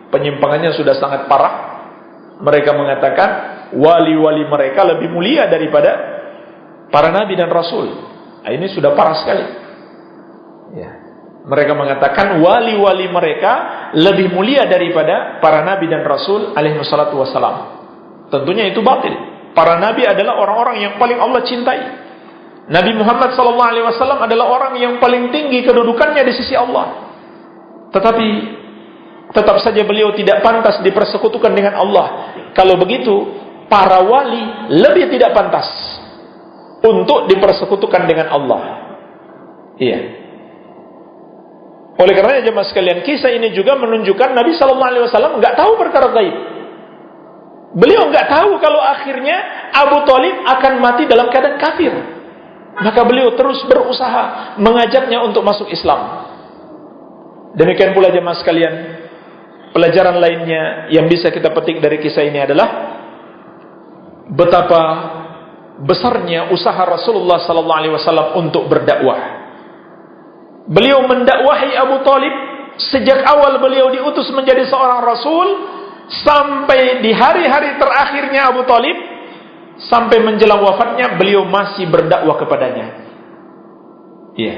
penyimpangannya sudah sangat parah, mereka mengatakan wali-wali mereka lebih mulia daripada para nabi dan rasul. Nah, ini sudah parah sekali. Ya. Mereka mengatakan wali-wali mereka lebih mulia daripada para nabi dan rasul alaihi wassalatu wassalam. Tentunya itu batil. Para nabi adalah orang-orang yang paling Allah cintai. Nabi Muhammad SAW adalah orang yang paling tinggi kedudukannya di sisi Allah. Tetapi tetap saja beliau tidak pantas dipersekutukan dengan Allah. Kalau begitu, para wali lebih tidak pantas untuk dipersekutukan dengan Allah. Iya. Oleh karenanya jemaah sekalian, kisah ini juga menunjukkan Nabi SAW nggak tahu perkara gaib. Beliau nggak tahu kalau akhirnya Abu Thalib akan mati dalam keadaan kafir. Maka beliau terus berusaha mengajaknya untuk masuk Islam. Demikian pula jemaah sekalian, pelajaran lainnya yang bisa kita petik dari kisah ini adalah betapa besarnya usaha Rasulullah SAW untuk berdakwah. Beliau mendakwahi Abu Thalib sejak awal beliau diutus menjadi seorang Rasul sampai di hari-hari terakhirnya Abu Thalib, sampai menjelang wafatnya beliau masih berdakwah kepadanya. Iya.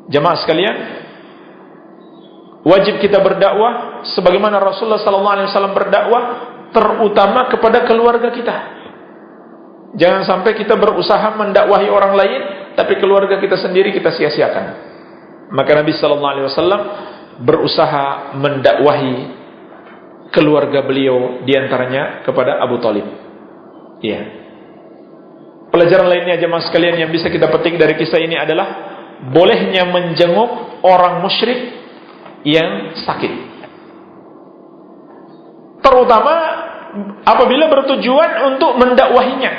Jemaah sekalian, wajib kita berdakwah sebagaimana Rasulullah SAW berdakwah, terutama kepada keluarga kita. Jangan sampai kita berusaha mendakwahi orang lain, tapi keluarga kita sendiri kita sia-siakan. Maka Nabi SAW berusaha mendakwahi keluarga beliau, diantaranya kepada Abu Thalib. Ya. Pelajaran lainnya jemaah sekalian yang bisa kita petik dari kisah ini adalah bolehnya menjenguk orang musyrik yang sakit, terutama apabila bertujuan untuk mendakwahinya.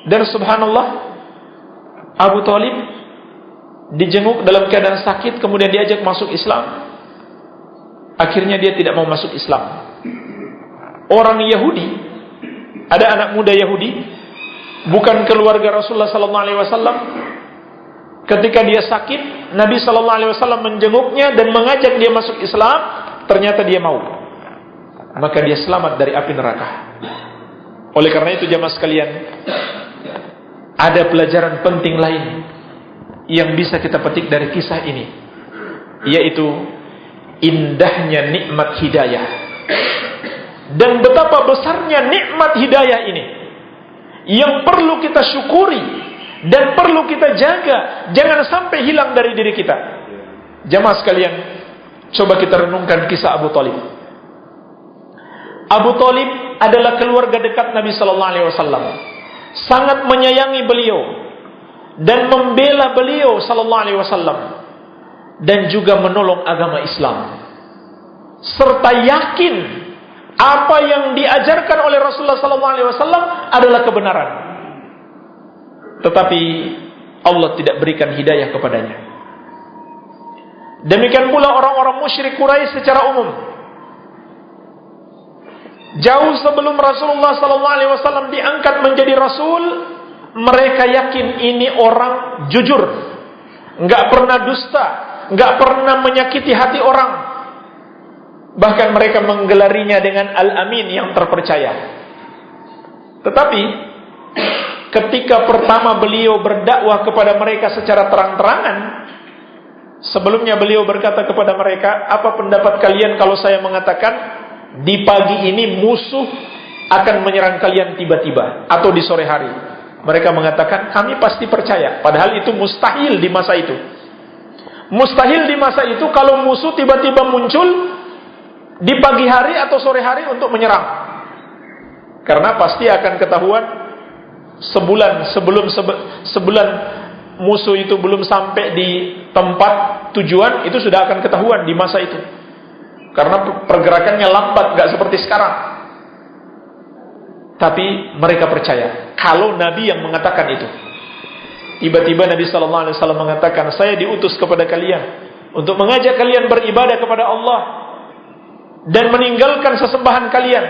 Dan subhanallah, Abu Thalib dijenguk dalam keadaan sakit, kemudian diajak masuk Islam. Akhirnya dia tidak mau masuk Islam. Orang Yahudi, ada anak muda Yahudi, bukan keluarga Rasulullah SAW. Ketika dia sakit, Nabi SAW menjenguknya dan mengajak dia masuk Islam. Ternyata dia mau. Maka dia selamat dari api neraka. Oleh karena itu jamaah sekalian, ada pelajaran penting lain yang bisa kita petik dari kisah ini, yaitu indahnya nikmat hidayah dan betapa besarnya nikmat hidayah ini yang perlu kita syukuri dan perlu kita jaga, jangan sampai hilang dari diri kita. Jamaah sekalian, coba kita renungkan kisah Abu Thalib. Abu Thalib adalah keluarga dekat Nabi sallallahu alaihi wasallam. Sangat menyayangi beliau dan membela beliau sallallahu alaihi wasallam, dan juga menolong agama Islam, serta yakin apa yang diajarkan oleh Rasulullah SAW adalah kebenaran. Tetapi Allah tidak berikan hidayah kepadanya. Demikian pula orang-orang musyrik Quraisy secara umum. Jauh sebelum Rasulullah SAW diangkat menjadi Rasul, mereka yakin ini orang jujur, nggak pernah dusta, nggak pernah menyakiti hati orang. Bahkan mereka menggelarinya dengan Al-Amin, yang terpercaya. Tetapi ketika pertama beliau berdakwah kepada mereka secara terang-terangan, sebelumnya beliau berkata kepada mereka, apa pendapat kalian kalau saya mengatakan di pagi ini musuh akan menyerang kalian tiba-tiba, atau di sore hari? Mereka mengatakan kami pasti percaya. Padahal itu mustahil di masa itu. Mustahil di masa itu kalau musuh tiba-tiba muncul di pagi hari atau sore hari untuk menyerang. Karena pasti akan ketahuan sebulan musuh itu belum sampai di tempat tujuan, itu sudah akan ketahuan di masa itu. Karena pergerakannya lambat, gak seperti sekarang. Tapi mereka percaya kalau Nabi yang mengatakan itu. Tiba-tiba Nabi SAW mengatakan, saya diutus kepada kalian untuk mengajak kalian beribadah kepada Allah dan meninggalkan sesembahan kalian.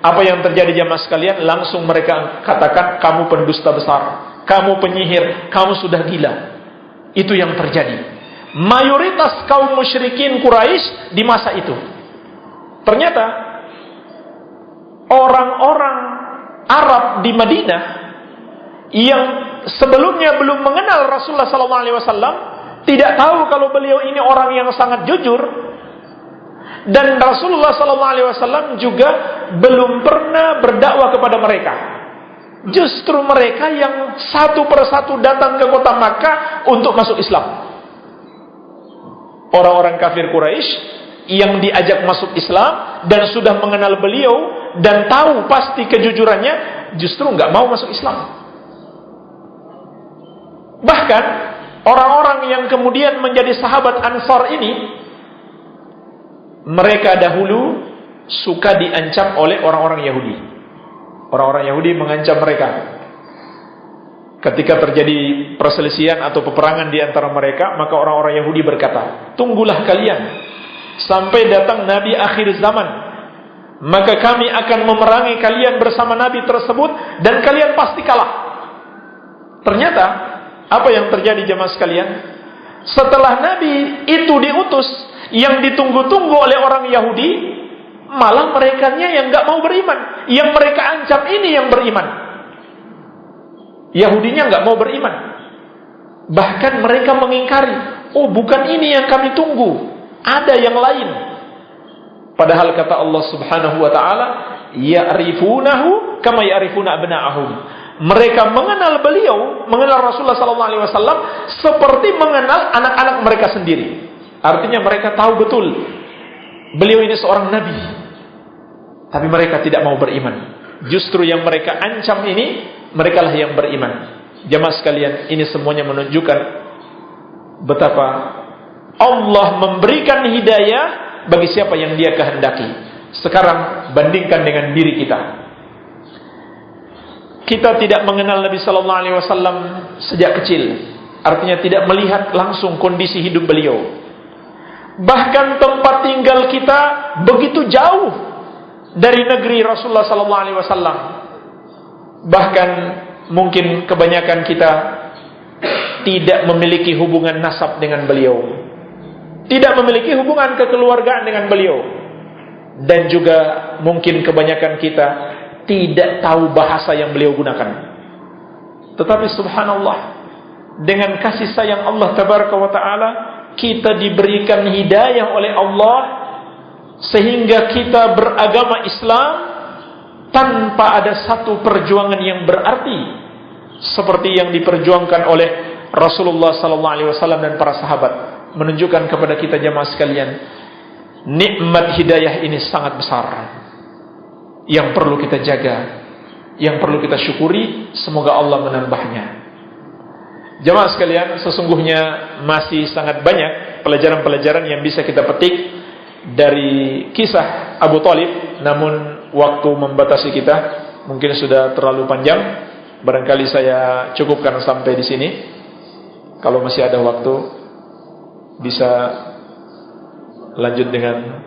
Apa yang terjadi jamaah sekalian? Langsung mereka katakan, kamu pendusta besar, kamu penyihir, kamu sudah gila. Itu yang terjadi. Mayoritas kaum musyrikin Quraisy di masa itu. Ternyata orang-orang Arab di Madinah yang sebelumnya belum mengenal Rasulullah SAW, tidak tahu kalau beliau ini orang yang sangat jujur, dan Rasulullah SAW juga belum pernah berdakwah kepada mereka. Justru mereka yang satu persatu datang ke kota Makkah untuk masuk Islam. Orang-orang kafir Quraisy yang diajak masuk Islam dan sudah mengenal beliau dan tahu pasti kejujurannya, justru nggak mau masuk Islam. Bahkan orang-orang yang kemudian menjadi sahabat Ansar ini, mereka dahulu suka diancam oleh orang-orang Yahudi. Orang-orang Yahudi mengancam mereka. Ketika terjadi perselisihan atau peperangan di antara mereka, maka orang-orang Yahudi berkata, tunggulah kalian sampai datang Nabi akhir zaman, maka kami akan memerangi kalian bersama Nabi tersebut dan kalian pasti kalah. Ternyata apa yang terjadi jemaah sekalian? Setelah Nabi itu diutus, yang ditunggu-tunggu oleh orang Yahudi, malah merekanya yang gak mau beriman. Yang mereka ancam ini yang beriman. Yahudinya gak mau beriman. Bahkan mereka mengingkari, oh bukan ini yang kami tunggu, ada yang lain. Padahal kata Allah Subhanahu wa ta'ala, ya'rifunahu kama ya'rifuna abna'ahum. Mereka mengenal beliau, mengenal Rasulullah SAW seperti mengenal anak-anak mereka sendiri. Artinya mereka tahu betul beliau ini seorang nabi, tapi mereka tidak mau beriman. Justru yang mereka ancam ini, mereka lah yang beriman. Jamaah sekalian, ini semuanya menunjukkan betapa Allah memberikan hidayah bagi siapa yang Dia kehendaki. Sekarang bandingkan dengan diri kita. Kita tidak mengenal Nabi sallallahu alaihi wasallam sejak kecil. Artinya tidak melihat langsung kondisi hidup beliau. Bahkan tempat tinggal kita begitu jauh dari negeri Rasulullah sallallahu alaihi wasallam. Bahkan mungkin kebanyakan kita tidak memiliki hubungan nasab dengan beliau, tidak memiliki hubungan kekeluargaan dengan beliau, dan juga mungkin kebanyakan kita tidak tahu bahasa yang beliau gunakan. Tetapi subhanallah, dengan kasih sayang Allah tabaraka wa ta'ala, kita diberikan hidayah oleh Allah sehingga kita beragama Islam tanpa ada satu perjuangan yang berarti seperti yang diperjuangkan oleh Rasulullah sallallahu alaihi wasallam dan para sahabat. Menunjukkan kepada kita jamaah sekalian, nikmat hidayah ini sangat besar, yang perlu kita jaga, yang perlu kita syukuri. Semoga Allah menambahnya. Jamaah sekalian, sesungguhnya masih sangat banyak pelajaran-pelajaran yang bisa kita petik dari kisah Abu Thalib, namun waktu membatasi kita, mungkin sudah terlalu panjang. Barangkali saya cukupkan sampai di sini. Kalau masih ada waktu, bisa lanjut dengan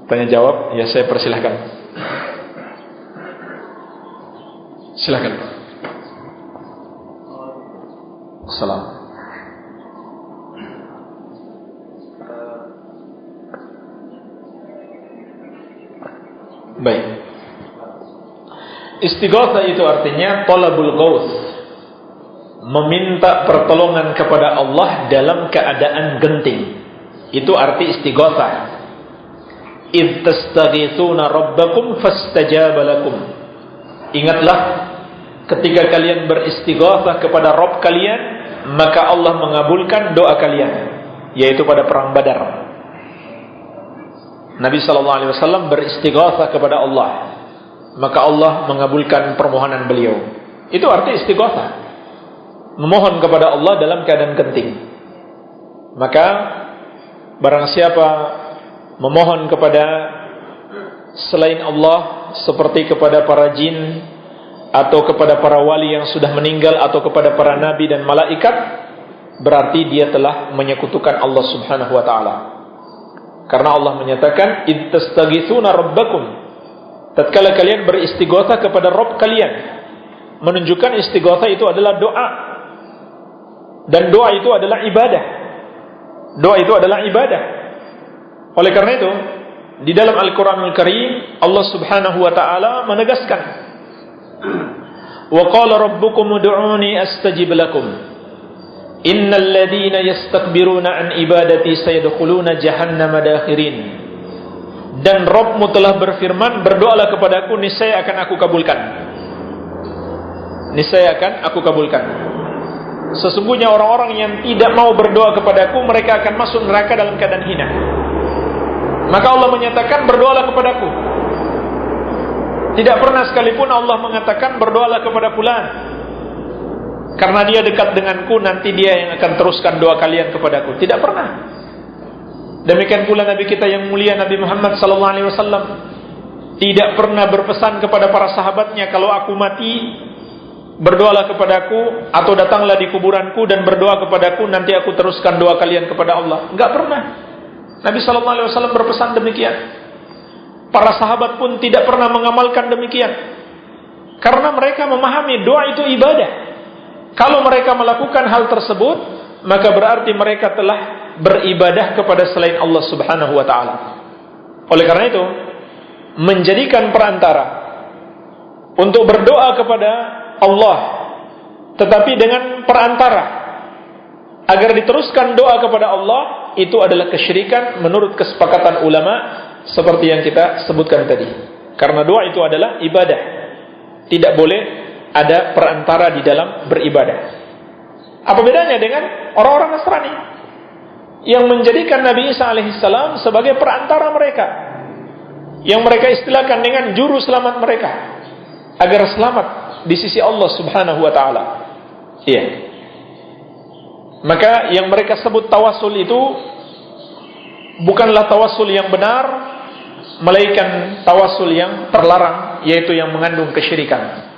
tanya jawab. Ya, saya persilahkan. Silakan. Salam. Baik. Istighatsah itu artinya talabul ghauts, meminta pertolongan kepada Allah dalam keadaan genting. Itu arti istighatsah. Idz tastaghitsuna rabbakum fastajaba lakum. Ingatlah ketika kalian beristighatsah kepada Rabb kalian, maka Allah mengabulkan doa kalian, yaitu pada perang Badar. Nabi sallallahu alaihi wasallam beristighatsah kepada Allah, maka Allah mengabulkan permohonan beliau. Itu arti istighatsah, memohon kepada Allah dalam keadaan genting. Maka barang siapa memohon kepada selain Allah, seperti kepada para jin, atau kepada para wali yang sudah meninggal, atau kepada para nabi dan malaikat, berarti dia telah menyekutukan Allah subhanahu wa ta'ala. Karena Allah menyatakan, idz tastaghitsuna rabbakum, tatkala kalian beristighatsah kepada Rabb kalian, menunjukkan istighatsah itu adalah doa, dan doa itu adalah ibadah. Doa itu adalah ibadah. Oleh karena itu, di dalam Al-Quranul Karim, Allah subhanahu wa ta'ala menegaskan, wa qala rabbukum ud'uni astajib lakum innal ladzina yastakbiruna an ibadati sayadkhuluna jahannama dakhirin. Dan Rabbmu telah berfirman, berdoalah kepadaku, niscaya akan aku kabulkan. Niscaya akan aku kabulkan. Sesungguhnya orang-orang yang tidak mau berdoa kepadaku, mereka akan masuk neraka dalam keadaan hina. Maka Allah menyatakan, berdoalah kepadaku. Tidak pernah sekalipun Allah mengatakan, berdoalah kepada fulan, karena dia dekat denganku, nanti dia yang akan teruskan doa kalian kepadaku. Tidak pernah. Demikian pula Nabi kita yang mulia, Nabi Muhammad SAW, tidak pernah berpesan kepada para sahabatnya, kalau aku mati, berdoalah kepadaku, atau datanglah di kuburanku dan berdoa kepadaku, nanti aku teruskan doa kalian kepada Allah. Enggak pernah. Nabi SAW berpesan demikian. Para sahabat pun tidak pernah mengamalkan demikian, karena mereka memahami doa itu ibadah. Kalau mereka melakukan hal tersebut, maka berarti mereka telah beribadah kepada selain Allah subhanahu wa ta'ala. Oleh karena itu, menjadikan perantara untuk berdoa kepada Allah, tetapi dengan perantara agar diteruskan doa kepada Allah, itu adalah kesyirikan menurut kesepakatan ulama, seperti yang kita sebutkan tadi. Karena doa itu adalah ibadah, tidak boleh ada perantara di dalam beribadah. Apa bedanya dengan orang-orang Nasrani? yang menjadikan Nabi Isa alaihissalam sebagai perantara mereka, yang mereka istilahkan dengan juru selamat mereka, agar selamat di sisi Allah subhanahu wa ta'ala. Iya. Maka yang mereka sebut tawasul itu bukanlah tawasul yang benar, melainkan tawasul yang terlarang, yaitu yang mengandung kesyirikan.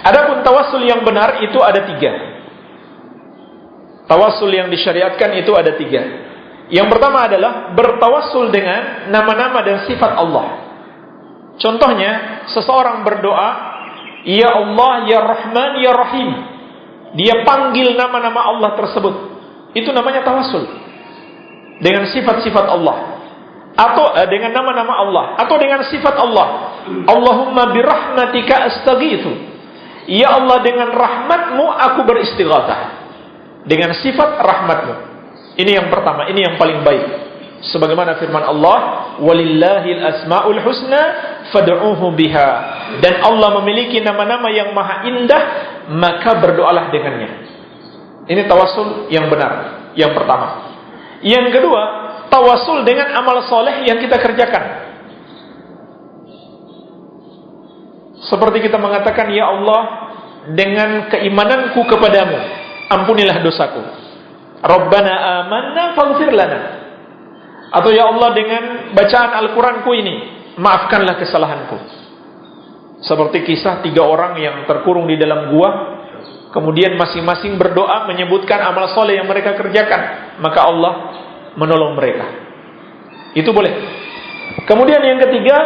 Adapun tawasul yang benar itu ada 3. Tawasul yang disyariatkan itu ada 3. Yang pertama adalah bertawasul dengan nama-nama dan sifat Allah. Contohnya, seseorang berdoa, Ya Allah, Ya Rahman, Ya Rahim. Dia panggil nama-nama Allah tersebut. Itu namanya tawasul dengan sifat-sifat Allah, atau dengan nama-nama Allah, atau dengan sifat Allah. Allahumma birahmatika astaghitsu. Ya Allah, dengan rahmatmu aku beristighatsah. Dengan sifat rahmatmu. Ini yang pertama, ini yang paling baik. Sebagaimana firman Allah, walillahil asmaul husna fad'uuhu biha. Dan Allah memiliki nama-nama yang maha indah, maka berdoalah dengannya. Ini tawasul yang benar, yang pertama. Yang kedua, tawasul dengan amal soleh yang kita kerjakan. Seperti kita mengatakan, Ya Allah, dengan keimananku kepadamu, ampunilah dosaku. Rabbana amanna faghfir lana. Atau Ya Allah, dengan bacaan Al-Quranku ini, maafkanlah kesalahanku. Seperti kisah 3 orang yang terkurung di dalam gua, kemudian masing-masing berdoa menyebutkan amal soleh yang mereka kerjakan, maka Allah menolong mereka. Itu boleh. Kemudian yang ketiga,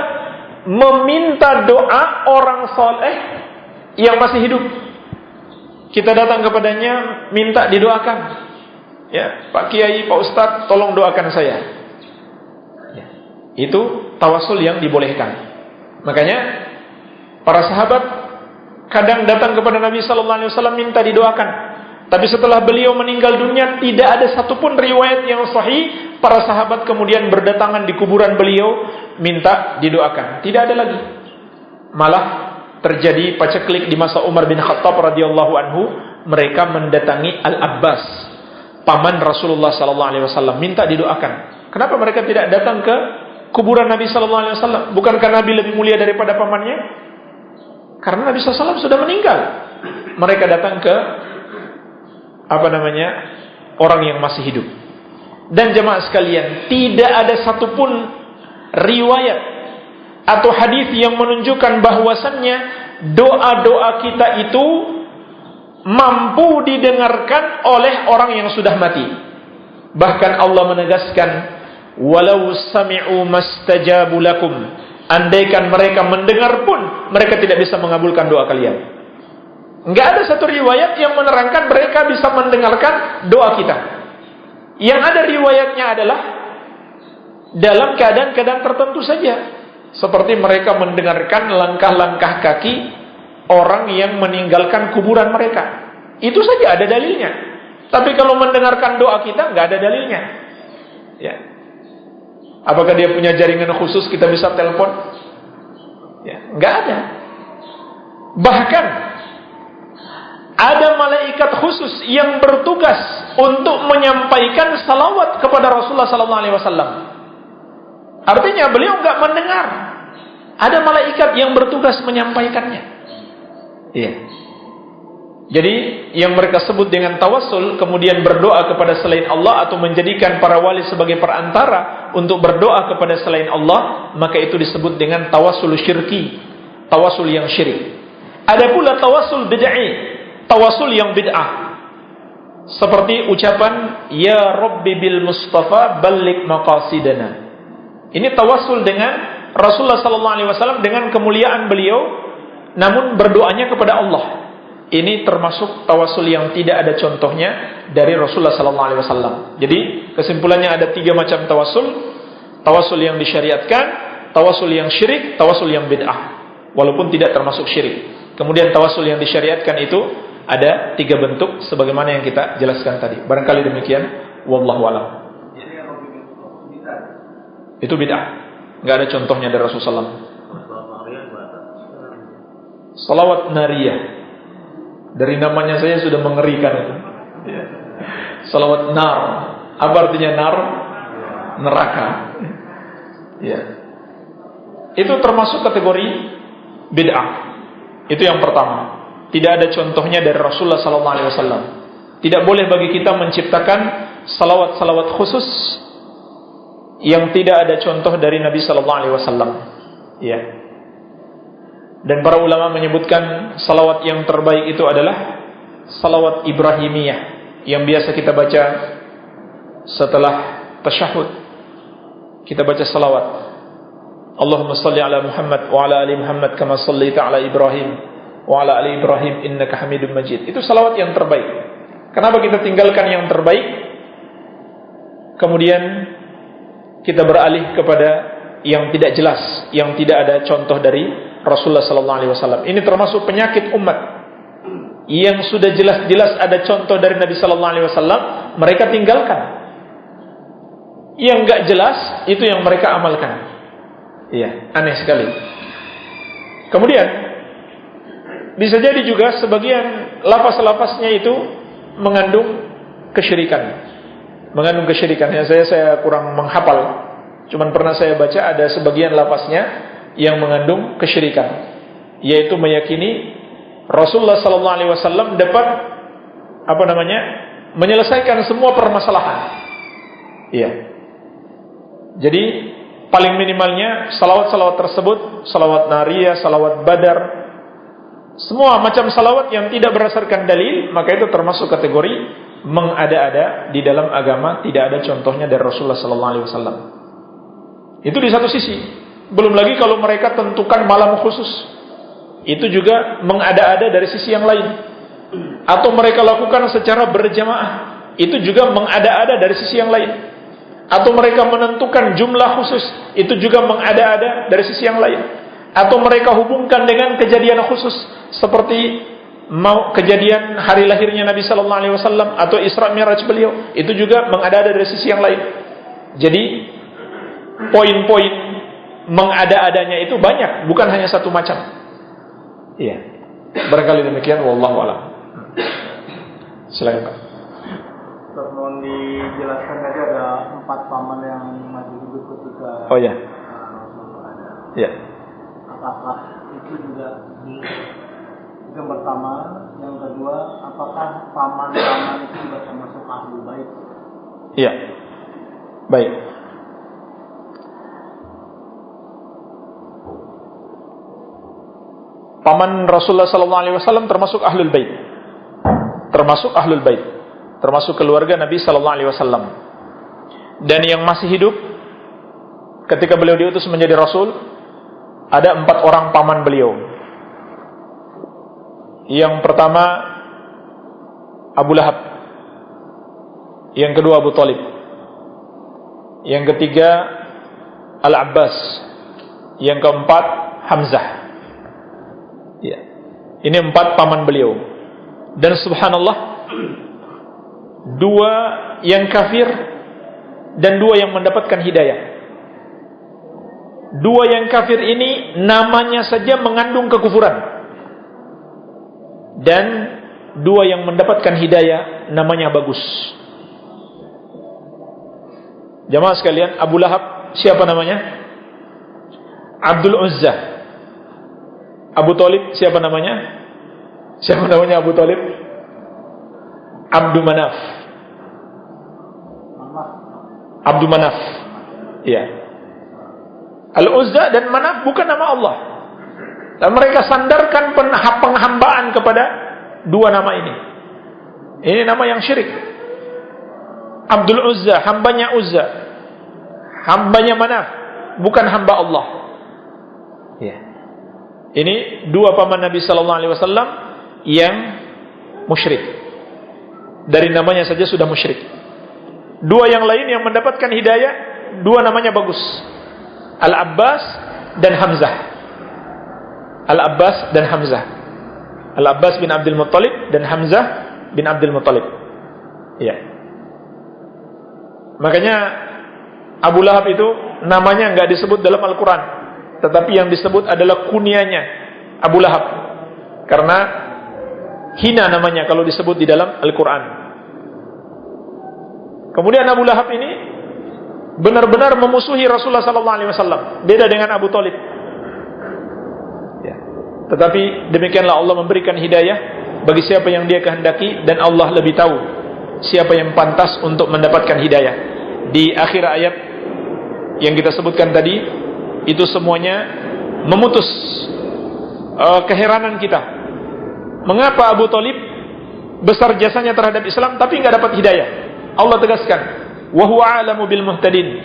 meminta doa orang soleh yang masih hidup. Kita datang kepadanya, minta didoakan. Ya, Pak Kiai, Pak Ustadz, tolong doakan saya. Ya, itu tawasul yang dibolehkan. Makanya para sahabat kadang datang kepada Nabi sallallahu alaihi wasallam minta didoakan. Tapi setelah beliau meninggal dunia, tidak ada satupun riwayat yang sahih para sahabat kemudian berdatangan di kuburan beliau minta didoakan. Tidak ada lagi. Malah terjadi paceklik di masa Umar bin Khattab radhiyallahu anhu, mereka mendatangi Al-Abbas, paman Rasulullah sallallahu alaihi wasallam, minta didoakan. Kenapa mereka tidak datang ke kuburan Nabi sallallahu alaihi wasallam? Bukankah Nabi lebih mulia daripada pamannya? Karena Nabi SAW sudah meninggal. Mereka datang ke orang yang masih hidup. Dan jemaah sekalian, tidak ada satupun riwayat atau hadis yang menunjukkan bahwasannya doa-doa kita itu mampu didengarkan oleh orang yang sudah mati. Bahkan Allah menegaskan, walau sami'u mastajabu lakum. Andaikan mereka mendengar pun, mereka tidak bisa mengabulkan doa kalian. Enggak ada satu riwayat yang menerangkan mereka bisa mendengarkan doa kita. Yang ada riwayatnya adalah dalam keadaan-keadaan tertentu saja. Seperti mereka mendengarkan langkah-langkah kaki orang yang meninggalkan kuburan mereka. Itu saja ada dalilnya. Tapi kalau mendengarkan doa kita, enggak ada dalilnya. Ya. Apakah dia punya jaringan khusus kita bisa telepon? Ya, enggak ada. Bahkan ada malaikat khusus yang bertugas untuk menyampaikan salawat kepada Rasulullah SAW. Artinya beliau enggak mendengar. Ada malaikat yang bertugas menyampaikannya. Iya. Jadi yang mereka sebut dengan tawassul, kemudian berdoa kepada selain Allah atau menjadikan para wali sebagai perantara untuk berdoa kepada selain Allah, maka itu disebut dengan tawassul syirki, tawassul yang syirik. Ada pula tawassul bid'ah, tawassul yang bid'ah. Seperti ucapan Ya Rabbi bil Mustafa balligh maqasidana. Ini tawassul dengan Rasulullah sallallahu alaihi wasallam dengan kemuliaan beliau, namun berdoanya kepada Allah. Ini termasuk tawasul yang tidak ada contohnya dari Rasulullah sallallahu alaihi wasallam. Jadi kesimpulannya ada 3 macam tawasul. Tawasul yang disyariatkan, tawasul yang syirik, tawasul yang bid'ah. Walaupun tidak termasuk syirik. Kemudian tawasul yang disyariatkan itu ada 3 bentuk sebagaimana yang kita jelaskan tadi. Barangkali demikian, wallahu a'lam. Itu bid'ah. Enggak ada contohnya dari Rasulullah sallallahu alaihi wasallam. Salawat nariyah. Dari namanya saya sudah mengerikan itu. Salawat nar, Apa artinya nar? Neraka. Ya. Itu termasuk kategori bid'ah. Itu yang pertama. Tidak ada contohnya dari Rasulullah sallallahu alaihi wasallam. Tidak boleh bagi kita menciptakan salawat-salawat khusus yang tidak ada contoh dari Nabi sallallahu alaihi wasallam. Ya. Dan para ulama menyebutkan salawat yang terbaik itu adalah salawat Ibrahimiyah yang biasa kita baca setelah tasyahud. Kita baca salawat. Allahumma salli ala Muhammad wa ala ali Muhammad kama sallaita ala Ibrahim wa ala ali Ibrahim innaka Hamidum Majid. Itu salawat yang terbaik. Kenapa kita tinggalkan yang terbaik? Kemudian kita beralih kepada yang tidak jelas, yang tidak ada contoh dari Rasulullah sallallahu alaihi wasallam. Ini termasuk penyakit umat. Yang sudah jelas-jelas ada contoh dari Nabi sallallahu alaihi wasallam, mereka tinggalkan. Yang enggak jelas itu yang mereka amalkan. Iya, aneh sekali. Kemudian bisa jadi juga sebagian lafaz-lafaznya itu mengandung kesyirikan. Mengandung kesyirikan. Ya, saya kurang menghafal. Cuman pernah saya baca ada sebagian lafaznya yang mengandung kesyirikan, yaitu meyakini Rasulullah sallallahu alaihi wasallam dapat menyelesaikan semua permasalahan. Iya. Jadi paling minimalnya salawat-salawat tersebut, salawat nariyah, salawat badar, semua macam salawat yang tidak berdasarkan dalil, maka itu termasuk kategori mengada-ada di dalam agama, tidak ada contohnya dari Rasulullah sallallahu alaihi wasallam. Itu di satu sisi. Belum lagi kalau mereka tentukan malam khusus, itu juga mengada-ada dari sisi yang lain. Atau mereka lakukan secara berjamaah, itu juga mengada-ada dari sisi yang lain. Atau mereka menentukan jumlah khusus, itu juga mengada-ada dari sisi yang lain. Atau mereka hubungkan dengan kejadian khusus, seperti kejadian hari lahirnya Nabi sallallahu alaihi wasallam atau Isra Mi'raj beliau, itu juga mengada-ada dari sisi yang lain. Jadi poin-poin mengada-adanya itu banyak, bukan hanya satu macam. Iya. Barangkali demikian, wallahu a'lam. Silakan Pak. Mohon dijelaskan tadi ada 4 paman yang masih hidup ketika Oh ya. ada. Ya. Apakah itu juga yang pertama, yang kedua, apakah paman-paman itu juga termasuk ahlul bait? Iya. Baik. Paman Rasulullah sallallahu alaihi wasallam termasuk ahlul bait. Termasuk ahlul bait. Termasuk keluarga Nabi sallallahu alaihi wasallam. Dan yang masih hidup ketika beliau diutus menjadi rasul, ada 4 orang paman beliau. Yang pertama Abu Lahab. Yang kedua Abu Thalib. Yang ketiga Al-Abbas. Yang keempat Hamzah. Ya. Ini 4 paman beliau. Dan subhanallah, 2 yang kafir dan 2 yang mendapatkan hidayah. 2 yang kafir ini namanya saja mengandung kekufuran. Dan 2 yang mendapatkan hidayah namanya bagus. Jamaah sekalian, Abu Lahab siapa namanya? Abdul Uzza. Abu Thalib siapa namanya? Siapa namanya Abu Thalib? Abdu Manaf. Abdu Manaf. Iya. Al-Uzza dan Manaf bukan nama Allah. Dan mereka sandarkan penghambaan kepada 2 nama ini. Ini nama yang syirik. Abdul Uzza, hambanya Uzza. Hambanya Manaf, bukan hamba Allah. Iya. Ini 2 paman Nabi sallallahu alaihi wasallam yang musyrik. Dari namanya saja sudah musyrik. 2 yang lain yang mendapatkan hidayah, 2 namanya bagus. Al-Abbas dan Hamzah. Al-Abbas dan Hamzah. Al-Abbas bin Abdul Muttalib dan Hamzah bin Abdul Muttalib. Iya. Makanya Abu Lahab itu namanya enggak disebut dalam Al-Quran, tetapi yang disebut adalah kunyanya Abu Lahab, karena hina namanya kalau disebut di dalam Al-Quran. Kemudian Abu Lahab ini benar-benar memusuhi Rasulullah sallallahu alaihi wasallam. Beda dengan Abu Thalib. Ya. Tetapi demikianlah Allah memberikan hidayah bagi siapa yang Dia kehendaki, dan Allah lebih tahu siapa yang pantas untuk mendapatkan hidayah. Di akhir ayat yang kita sebutkan tadi, itu semuanya memutus keheranan kita. Mengapa Abu Thalib besar jasanya terhadap Islam tapi enggak dapat hidayah? Allah tegaskan, wa huwa a'lamu bil muhtadin.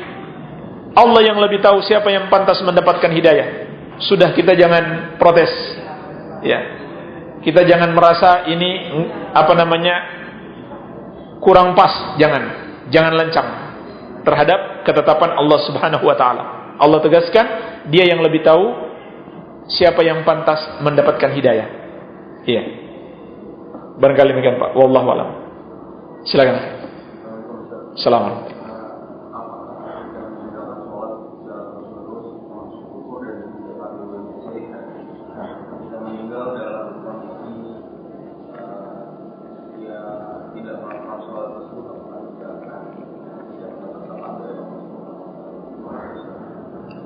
Allah yang lebih tahu siapa yang pantas mendapatkan hidayah. Sudah, kita jangan protes. Ya. Kita jangan merasa ini kurang pas, jangan lancang terhadap ketetapan Allah Subhanahu wa taala. Allah tegaskan, Dia yang lebih tahu siapa yang pantas mendapatkan hidayah. Iya. Barangkali demikian Pak. Wallahu a'lam. Silakan. Assalamualaikum.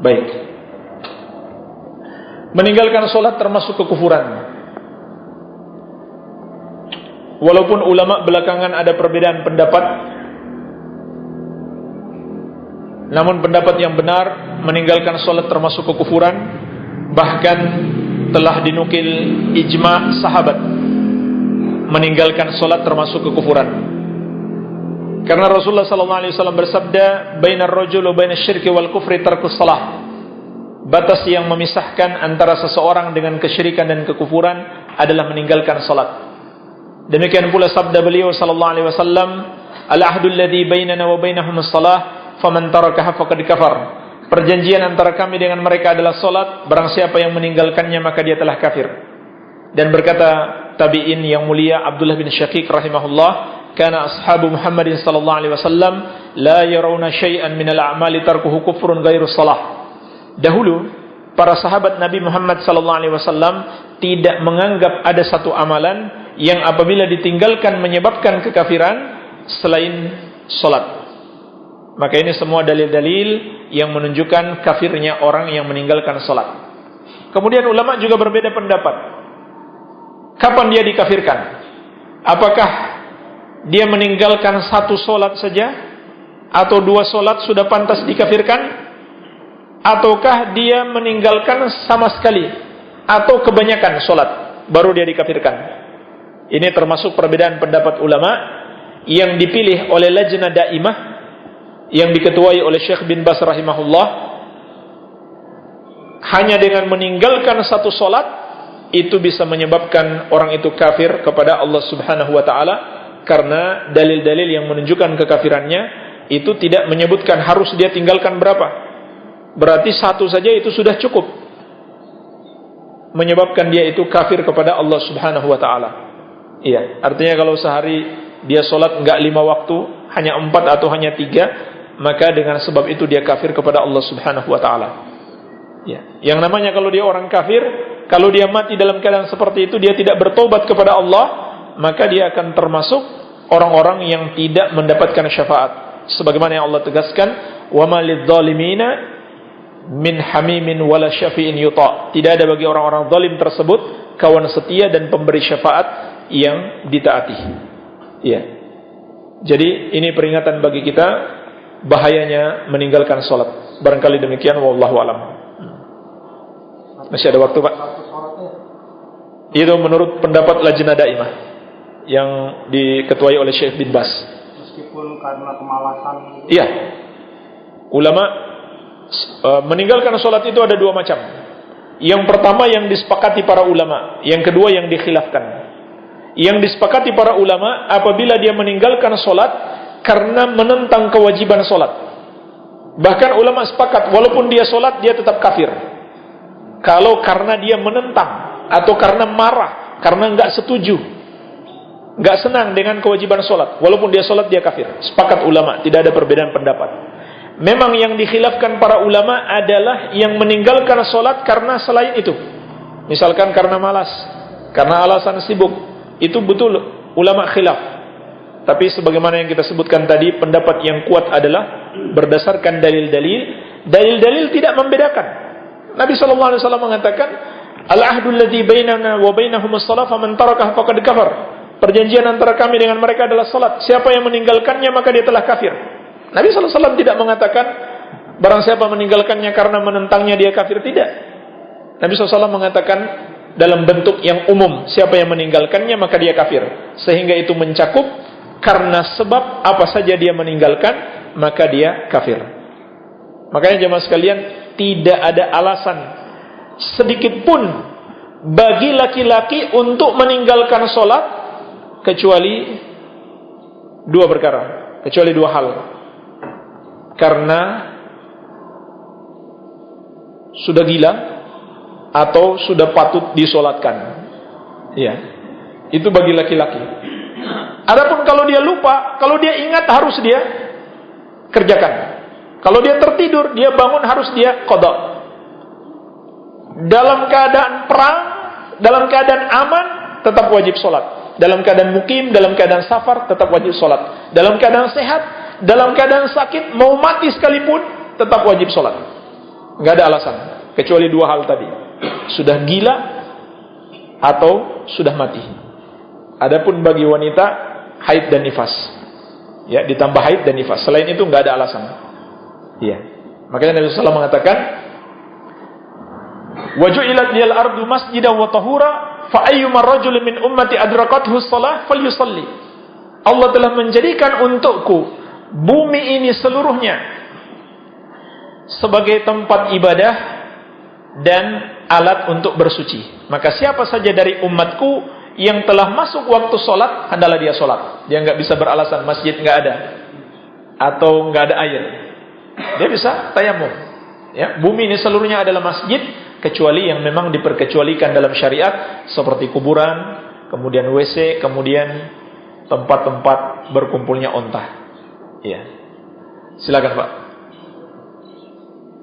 Baik. Meninggalkan sholat termasuk kekufuran. Walaupun ulama belakangan ada perbedaan pendapat, namun pendapat yang benar, meninggalkan sholat termasuk kekufuran. Bahkan telah dinukil ijma sahabat, meninggalkan sholat termasuk kekufuran. Karena Rasulullah SAW bersabda, bainar rajul wa bainas syirki wal kufri tarkus shalah. Batas yang memisahkan antara seseorang dengan kesyirikan dan kekufuran adalah meninggalkan salat. Demikian pula sabda beliau sallallahu alaihi wasallam, al-ahdul ladzi bainana wa bainahum as-shalah, faman tarakaha faqad kafar. Perjanjian antara kami dengan mereka adalah salat, barang siapa yang meninggalkannya maka dia telah kafir. Dan berkata tabi'in yang mulia Abdullah bin Syaqiq rahimahullah, kana ashabu Muhammadin sallallahu alaihi wasallam la yarawna syai'an min al-a'mali tarkuhu kufrun ghairu shalah. Dahulu para sahabat Nabi Muhammad sallallahu alaihi wasallam tidak menganggap ada satu amalan yang apabila ditinggalkan menyebabkan kekafiran selain salat. Maka ini semua dalil-dalil yang menunjukkan kafirnya orang yang meninggalkan salat. Kemudian ulama juga berbeda pendapat. Kapan dia dikafirkan? Apakah dia meninggalkan satu salat saja atau dua salat sudah pantas dikafirkan? Ataukah dia meninggalkan sama sekali atau kebanyakan solat baru dia dikafirkan? Ini termasuk perbedaan pendapat ulama yang dipilih oleh Lajnah Daimah yang diketuai oleh Syekh bin Baz rahimahullah. Hanya dengan meninggalkan satu solat itu bisa menyebabkan orang itu kafir kepada Allah Subhanahu wa taala, karena dalil-dalil yang menunjukkan kekafirannya itu tidak menyebutkan harus dia tinggalkan berapa. Berarti satu saja itu sudah cukup menyebabkan dia itu kafir kepada Allah Subhanahu wa taala. Iya, artinya kalau sehari dia sholat enggak 5 waktu, hanya 4 atau hanya 3, maka dengan sebab itu dia kafir kepada Allah Subhanahu wa taala. Ya, yang namanya kalau dia orang kafir, kalau dia mati dalam keadaan seperti itu, dia tidak bertobat kepada Allah, maka dia akan termasuk orang-orang yang tidak mendapatkan syafaat. Sebagaimana yang Allah tegaskan, wa ma lidzalimina min hamimin wala syafi'in yuta. Tidak ada bagi orang-orang zalim tersebut kawan setia dan pemberi syafaat yang ditaati. Ya. Jadi ini peringatan bagi kita bahayanya meninggalkan salat. Barangkali demikian, wallahu alam. Masih ada waktu, Pak? Itu menurut pendapat Lajnah Daimah yang diketuai oleh Syekh bin Baz. Meskipun karena kemalasan. Iya. Ulama meninggalkan sholat itu ada dua macam. Yang pertama yang disepakati para ulama, yang kedua yang dikhilafkan. Yang disepakati para ulama, apabila dia meninggalkan sholat karena menentang kewajiban sholat. Bahkan ulama sepakat, walaupun dia sholat, dia tetap kafir. Kalau karena dia menentang atau karena marah, karena enggak setuju, enggak senang dengan kewajiban sholat, walaupun dia sholat, dia kafir. Sepakat ulama, tidak ada perbedaan pendapat. Memang yang dikhilafkan para ulama adalah yang meninggalkan sholat karena selain itu. Misalkan karena malas, karena alasan sibuk. Itu betul ulama khilaf. Tapi sebagaimana yang kita sebutkan tadi, pendapat yang kuat adalah berdasarkan dalil-dalil. Dalil-dalil tidak membedakan. Nabi SAW mengatakan, Al-ahdul ladzi bainana wa bainahumus shalah faman tarakah faqad kafar. Perjanjian antara kami dengan mereka adalah salat. Siapa yang meninggalkannya maka dia telah kafir. Nabi SAW tidak mengatakan barang siapa meninggalkannya karena menentangnya dia kafir, tidak. Nabi SAW mengatakan dalam bentuk yang umum, siapa yang meninggalkannya maka dia kafir. Sehingga itu mencakup karena sebab apa saja dia meninggalkan maka dia kafir. Makanya jemaah sekalian, tidak ada alasan sedikit pun bagi laki-laki untuk meninggalkan sholat kecuali dua perkara, kecuali dua hal. Karena sudah gila atau sudah patut disolatkan. Ya, itu bagi laki-laki. Adapun kalau dia lupa, kalau dia ingat harus dia kerjakan. Kalau dia tertidur, dia bangun harus dia qada. Dalam keadaan perang, dalam keadaan aman, tetap wajib sholat. Dalam keadaan mukim, dalam keadaan safar, tetap wajib sholat. Dalam keadaan sehat, dalam keadaan sakit, mau mati sekalipun, tetap wajib sholat. Nggak ada alasan, kecuali dua hal tadi. Sudah gila atau sudah mati. Adapun bagi wanita, haid dan nifas. Ya, ditambah haid dan nifas. Selain itu nggak ada alasan. Ya. Makanya Nabi SAW mengatakan, وَجُعِلَتْ لِيَ الْأَرْضُ مَسْجِدًا وَطَهُورًا فَأَيُّمَا رَجُلٍ مِّنْ أُمَّتِي أَدْرَكَتْهُ الصَّلَاةُ فَلْيُصَلِّ. Allah telah menjadikan untukku bumi ini seluruhnya sebagai tempat ibadah dan alat untuk bersuci. Maka siapa saja dari umatku yang telah masuk waktu sholat, hendaklah dia sholat. Dia nggak bisa beralasan masjid nggak ada atau nggak ada air. Dia bisa tayamum. Ya, bumi ini seluruhnya adalah masjid, kecuali yang memang diperkecualikan dalam syariat, seperti kuburan, kemudian WC, kemudian tempat-tempat berkumpulnya onta. Ya, silakan Pak.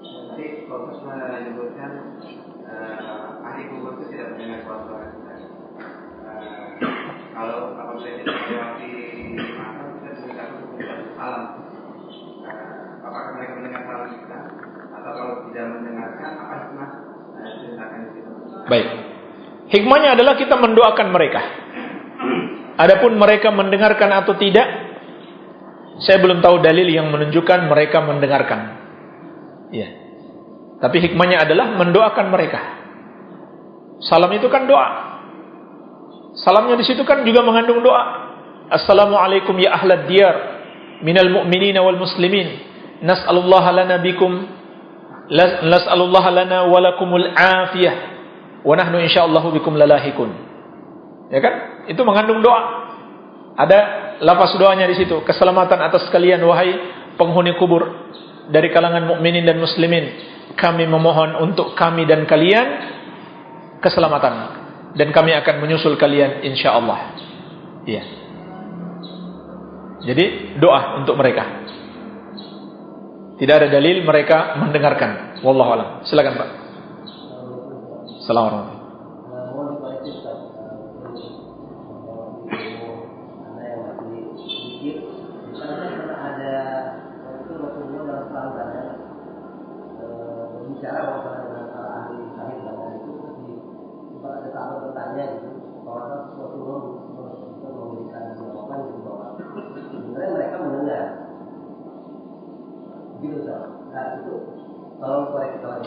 Nanti fokus menyebutkan ahli kubur itu tidak mendengar suara-suara kita. Kalau apabila tidak melewati masa, kita bisa mendengar alam. Apakah mereka mendengar salam kita? Atau kalau tidak mendengarkan, apa hikmah? Ceritakan di situ. Baik. Hikmahnya adalah kita mendoakan mereka. Adapun mereka mendengarkan atau tidak, saya belum tahu dalil yang menunjukkan mereka mendengarkan. Ya. Tapi hikmahnya adalah mendoakan mereka. Salam itu kan doa. Salamnya di situ kan juga mengandung doa. Assalamualaikum ya ahlad diyar minal mu'minina wal muslimin. Nas'alullaha lana bikum nas'alullaha lana wa lakumul afiyah wa nahnu insyaallahu bikum lalahikun. Ya kan? Itu mengandung doa. Ada lafaz doanya di situ, keselamatan atas kalian wahai penghuni kubur dari kalangan mukminin dan muslimin. Kami memohon untuk kami dan kalian keselamatan dan kami akan menyusul kalian insyaallah. Iya. Jadi doa untuk mereka. Tidak ada dalil mereka mendengarkan. Wallahu a'lam. Silakan Pak. Assalamualaikum.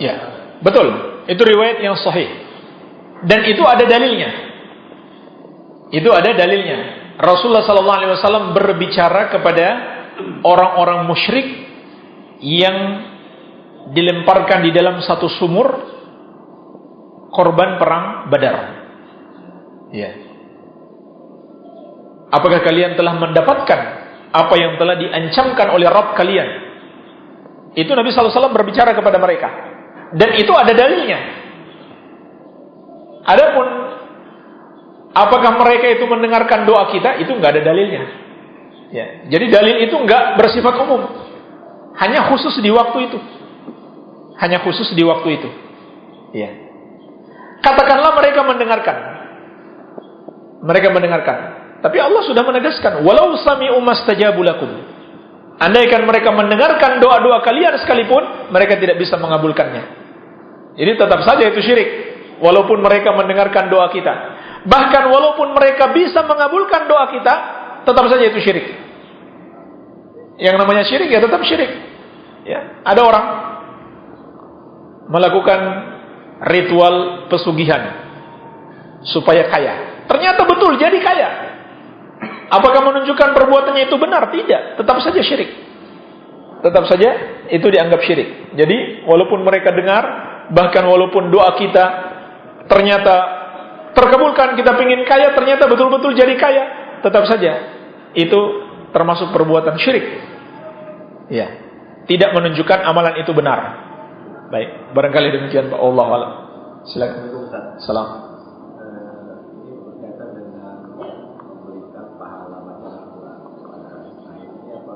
Ya, betul. Itu riwayat yang sahih. Dan itu ada dalilnya. Itu ada dalilnya. Rasulullah SAW berbicara kepada orang-orang musyrik yang dilemparkan di dalam satu sumur, korban perang Badar. Ya. Apakah kalian telah mendapatkan apa yang telah diancamkan oleh Rabb kalian? Itu Nabi SAW berbicara kepada mereka. Dan itu ada dalilnya. Adapun apakah mereka itu mendengarkan doa kita, itu nggak ada dalilnya. Ya. Jadi dalil itu nggak bersifat umum. Hanya khusus di waktu itu. Hanya khusus di waktu itu. Ya. Katakanlah mereka mendengarkan. Mereka mendengarkan. Tapi Allah sudah menegaskan, walau sami'u mastajabu lakum. Andaikan mereka mendengarkan doa-doa kalian sekalipun, mereka tidak bisa mengabulkannya. Jadi tetap saja itu syirik, walaupun mereka mendengarkan doa kita. Bahkan walaupun mereka bisa mengabulkan doa kita, tetap saja itu syirik. Yang namanya syirik ya tetap syirik. Ya, ada orang melakukan ritual pesugihan supaya kaya. Ternyata betul jadi kaya. Apakah menunjukkan perbuatannya itu benar? Tidak, tetap saja syirik. Tetap saja itu dianggap syirik. Jadi walaupun mereka dengar, bahkan walaupun doa kita ternyata terkabulkan, kita ingin kaya, ternyata betul-betul jadi kaya, tetap saja itu termasuk perbuatan syirik. Ya, tidak menunjukkan amalan itu benar. Baik, barangkali demikian Pak. Allah a'lam. Silakan. Salam. Ini berkaitan dengan memberikan pahala baca Al-Quran kepada akhirnya apa?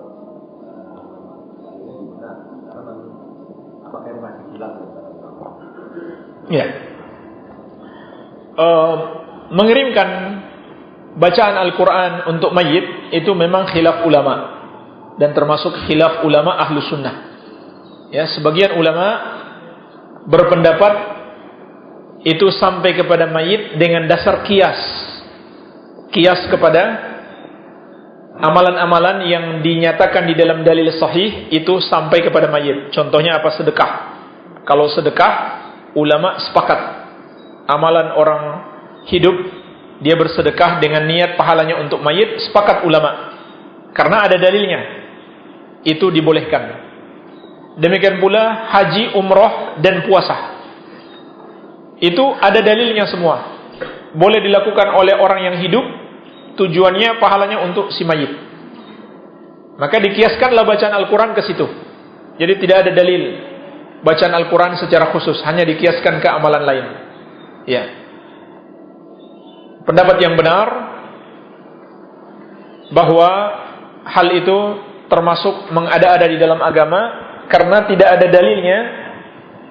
Ini benar. Karena apakah yang masih hilang? Ya. Mengirimkan bacaan Al-Quran untuk mayit itu memang khilaf ulama dan termasuk khilaf ulama ahlu sunnah. Ya, sebagian ulama berpendapat itu sampai kepada mayit dengan dasar kias kepada amalan-amalan yang dinyatakan di dalam dalil sahih itu sampai kepada mayit. Contohnya apa? Sedekah. Kalau sedekah, ulama sepakat amalan orang hidup dia bersedekah dengan niat pahalanya untuk mayit, sepakat ulama karena ada dalilnya, itu dibolehkan. Demikian pula haji, umroh, dan puasa, itu ada dalilnya semua, boleh dilakukan oleh orang yang hidup, tujuannya pahalanya untuk si mayit. Maka dikiaskanlah bacaan Al-Quran ke situ. Jadi tidak ada dalil bacaan Al-Quran secara khusus, hanya dikiaskan ke amalan lain. Ya, pendapat yang benar bahwa hal itu termasuk mengada-ada di dalam agama, karena tidak ada dalilnya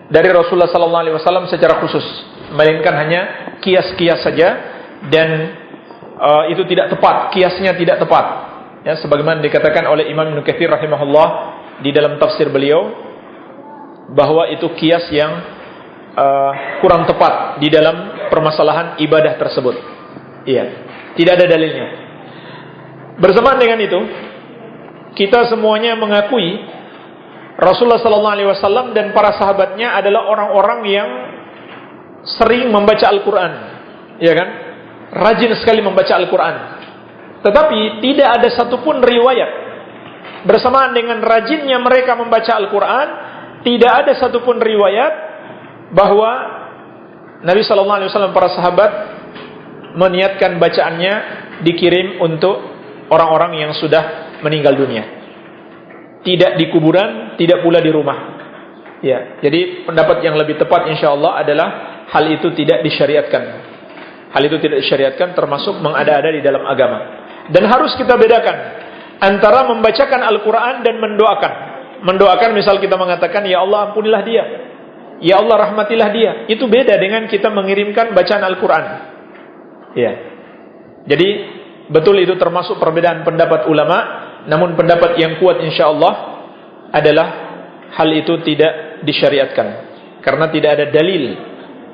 dari Rasulullah SAW secara khusus, melainkan hanya kias-kias saja, dan itu tidak tepat, kiasnya tidak tepat. Ya, sebagaimana dikatakan oleh Imam Ibnu Katsir rahimahullah di dalam tafsir beliau, bahwa itu kias yang kurang tepat di dalam permasalahan ibadah tersebut. Iya, tidak ada dalilnya. Bersamaan dengan itu, kita semuanya mengakui Rasulullah SAW dan para sahabatnya adalah orang-orang yang sering membaca Al-Quran, ya kan? Rajin sekali membaca Al-Quran. Tetapi tidak ada satupun riwayat bersamaan dengan rajinnya mereka membaca Al-Quran, tidak ada satupun riwayat bahwa Nabi SAW para sahabat meniatkan bacaannya dikirim untuk orang-orang yang sudah meninggal dunia. Tidak di kuburan, tidak pula di rumah. Ya, jadi pendapat yang lebih tepat insyaallah adalah hal itu tidak disyariatkan. Hal itu tidak disyariatkan, termasuk mengada-ada di dalam agama. Dan harus kita bedakan antara membacakan Al-Quran dan mendoakan. Mendoakan, misal kita mengatakan, ya Allah ampunilah dia, ya Allah rahmatilah dia. Itu beda dengan kita mengirimkan bacaan Al-Quran. Ya, jadi betul itu termasuk perbedaan pendapat ulama. Namun pendapat yang kuat insyaallah adalah hal itu tidak disyariatkan, karena tidak ada dalil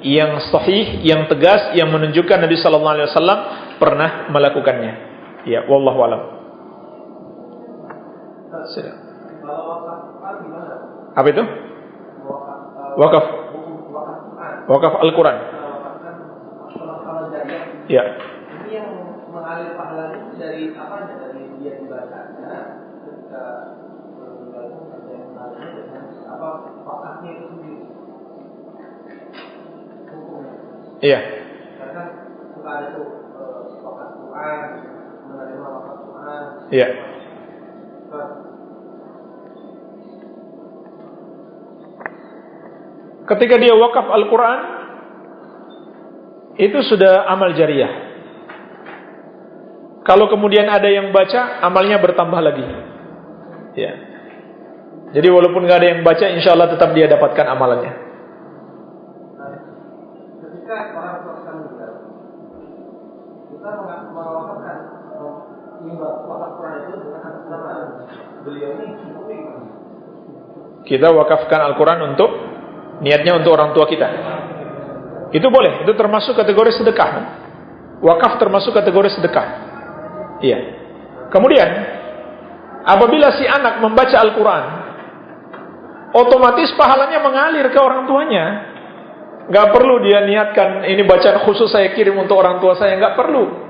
yang sahih, yang tegas, yang menunjukkan Nabi SAW pernah melakukannya. Ya, wallahu a'lam. Apa itu? Wakaf. Wakaf Al-Quran. Ya. Ini yang mengalir pahala itu dari apa? Dari dia dibacanya ketika ada yang mengalirnya dengan apa wakafnya itu sendiri. Hukumnya. Iya. Karena suka ada tuh wakaf Quran, menerima wakaf Quran. Iya. Ketika dia wakaf Al-Quran, itu sudah amal jariyah. Kalau kemudian ada yang baca, amalnya bertambah lagi. Ya. Jadi walaupun nggak ada yang baca, insya Allah tetap dia dapatkan amalannya. Ketika orang tua kita meninggal, kita mewakafkan Kita wakafkan Al-Quran untuk niatnya untuk orang tua kita. Itu boleh, itu termasuk kategori sedekah. Wakaf termasuk kategori sedekah. Iya. Kemudian apabila si anak membaca Al-Quran, otomatis pahalanya mengalir ke orang tuanya. Gak perlu dia niatkan, ini bacaan khusus saya kirim untuk orang tua saya. Gak perlu.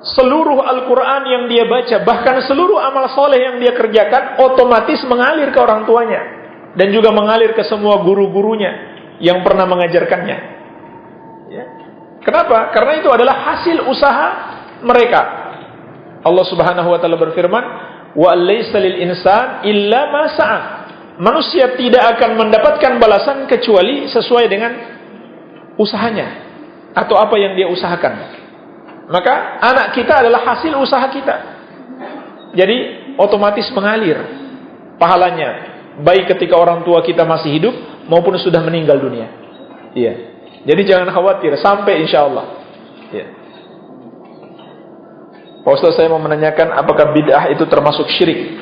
Seluruh Al-Quran yang dia baca, bahkan seluruh amal soleh yang dia kerjakan, otomatis mengalir ke orang tuanya. Dan juga mengalir ke semua guru-gurunya yang pernah mengajarkannya. Ya. Kenapa? Karena itu adalah hasil usaha mereka. Allah Subhanahu wa taala berfirman, "Wa laysa lil insan illa ma sa'a." Manusia tidak akan mendapatkan balasan kecuali sesuai dengan usahanya atau apa yang dia usahakan. Maka anak kita adalah hasil usaha kita. Jadi otomatis mengalir pahalanya, baik ketika orang tua kita masih hidup maupun sudah meninggal dunia. Iya. Jadi jangan khawatir sampai insyaallah. Iya. Pak Ustaz, saya mau menanyakan apakah bid'ah itu termasuk syirik?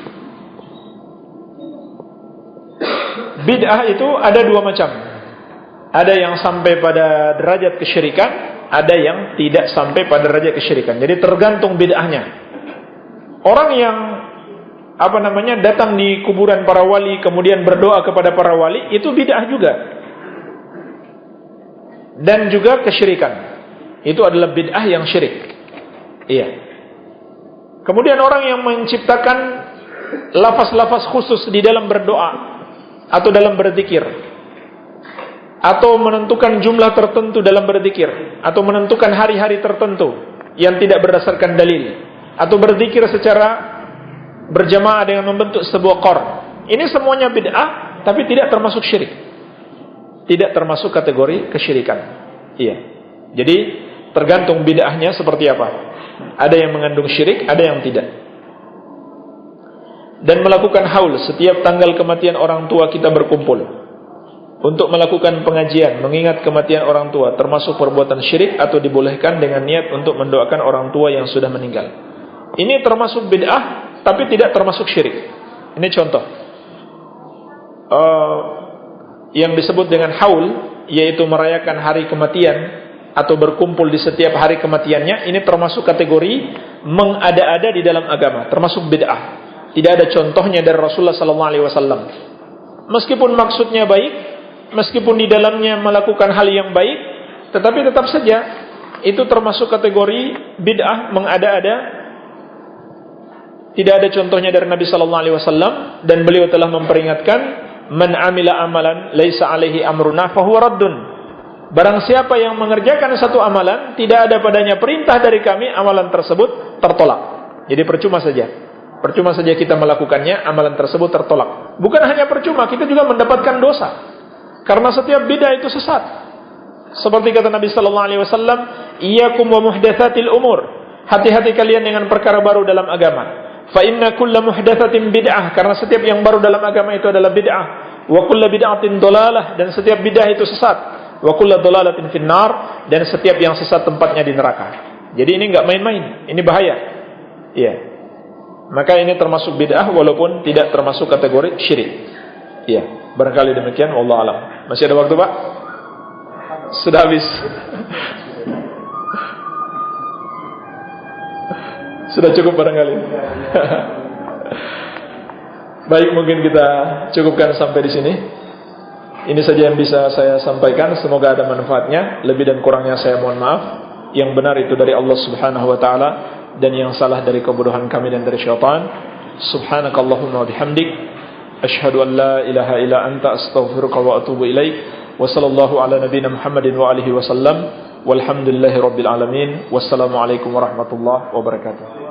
Bid'ah itu ada dua macam. Ada yang sampai pada derajat kesyirikan, ada yang tidak sampai pada derajat kesyirikan. Jadi tergantung bid'ahnya. Orang yang datang di kuburan para wali kemudian berdoa kepada para wali, itu bid'ah juga. Dan juga kesyirikan. Itu adalah bid'ah yang syirik. Iya. Kemudian orang yang menciptakan lafaz-lafaz khusus di dalam berdoa atau dalam berzikir, atau menentukan jumlah tertentu dalam berzikir, atau menentukan hari-hari tertentu yang tidak berdasarkan dalil, atau berzikir secara berjamaah dengan membentuk sebuah qor. Ini semuanya bid'ah, tapi tidak termasuk syirik. Tidak termasuk kategori kesyirikan. Iya. Jadi tergantung bid'ahnya seperti apa. Ada yang mengandung syirik, ada yang tidak. Dan melakukan haul setiap tanggal kematian orang tua kita berkumpul untuk melakukan pengajian mengingat kematian orang tua, termasuk perbuatan syirik atau dibolehkan dengan niat untuk mendoakan orang tua yang sudah meninggal. Ini termasuk bid'ah, tapi tidak termasuk syirik. Ini contoh yang disebut dengan haul, yaitu merayakan hari kematian atau berkumpul di setiap hari kematiannya. Ini termasuk kategori mengada-ada di dalam agama, termasuk bid'ah. Tidak ada contohnya dari Rasulullah SAW. Meskipun maksudnya baik, meskipun di dalamnya melakukan hal yang baik, tetapi tetap saja itu termasuk kategori bid'ah, mengada-ada. Tidak ada contohnya dari Nabi SAW, dan beliau telah memperingatkan, man amila amalan laisa alaihi amruna fahuwa raddun. Barang siapa yang mengerjakan satu amalan, tidak ada padanya perintah dari kami, amalan tersebut tertolak. Jadi percuma saja. Percuma saja kita melakukannya, amalan tersebut tertolak. Bukan hanya percuma, kita juga mendapatkan dosa. Karena setiap bid'ah itu sesat. Seperti kata Nabi SAW, iyyakum wa muhdatsatil umur. Hati-hati kalian dengan perkara baru dalam agama. Fa inna kulla muhdatsatin bid'ah. Karena setiap yang baru dalam agama itu adalah bid'ah. Wa kulla bid'atin dolalah. Dan setiap bid'ah itu sesat. Wa kulla dolalatin finnar. Dan setiap yang sesat tempatnya di neraka. Jadi ini enggak main-main. Ini bahaya. Iya. Maka ini termasuk bid'ah walaupun tidak termasuk kategori syirik. Iya, barangkali demikian, wallahu alam. Masih ada waktu, Pak? Sudah habis. Sudah cukup barangkali. Baik, mungkin kita cukupkan sampai di sini. Ini saja yang bisa saya sampaikan. Semoga ada manfaatnya. Lebih dan kurangnya saya mohon maaf. Yang benar itu dari Allah Subhanahu wa taala, dan yang salah dari kebodohan kami dan dari syaitan. Subhanakallahumma wa bihamdik, asyhadu an la ilaha illa anta, astaghfiruka wa atubu ilaik. Wa sallallahu ala nabiyyina Muhammadin wa alihi wasallam. Walhamdulillahi rabbil alamin. Wassalamu alaikum warahmatullahi wabarakatuh.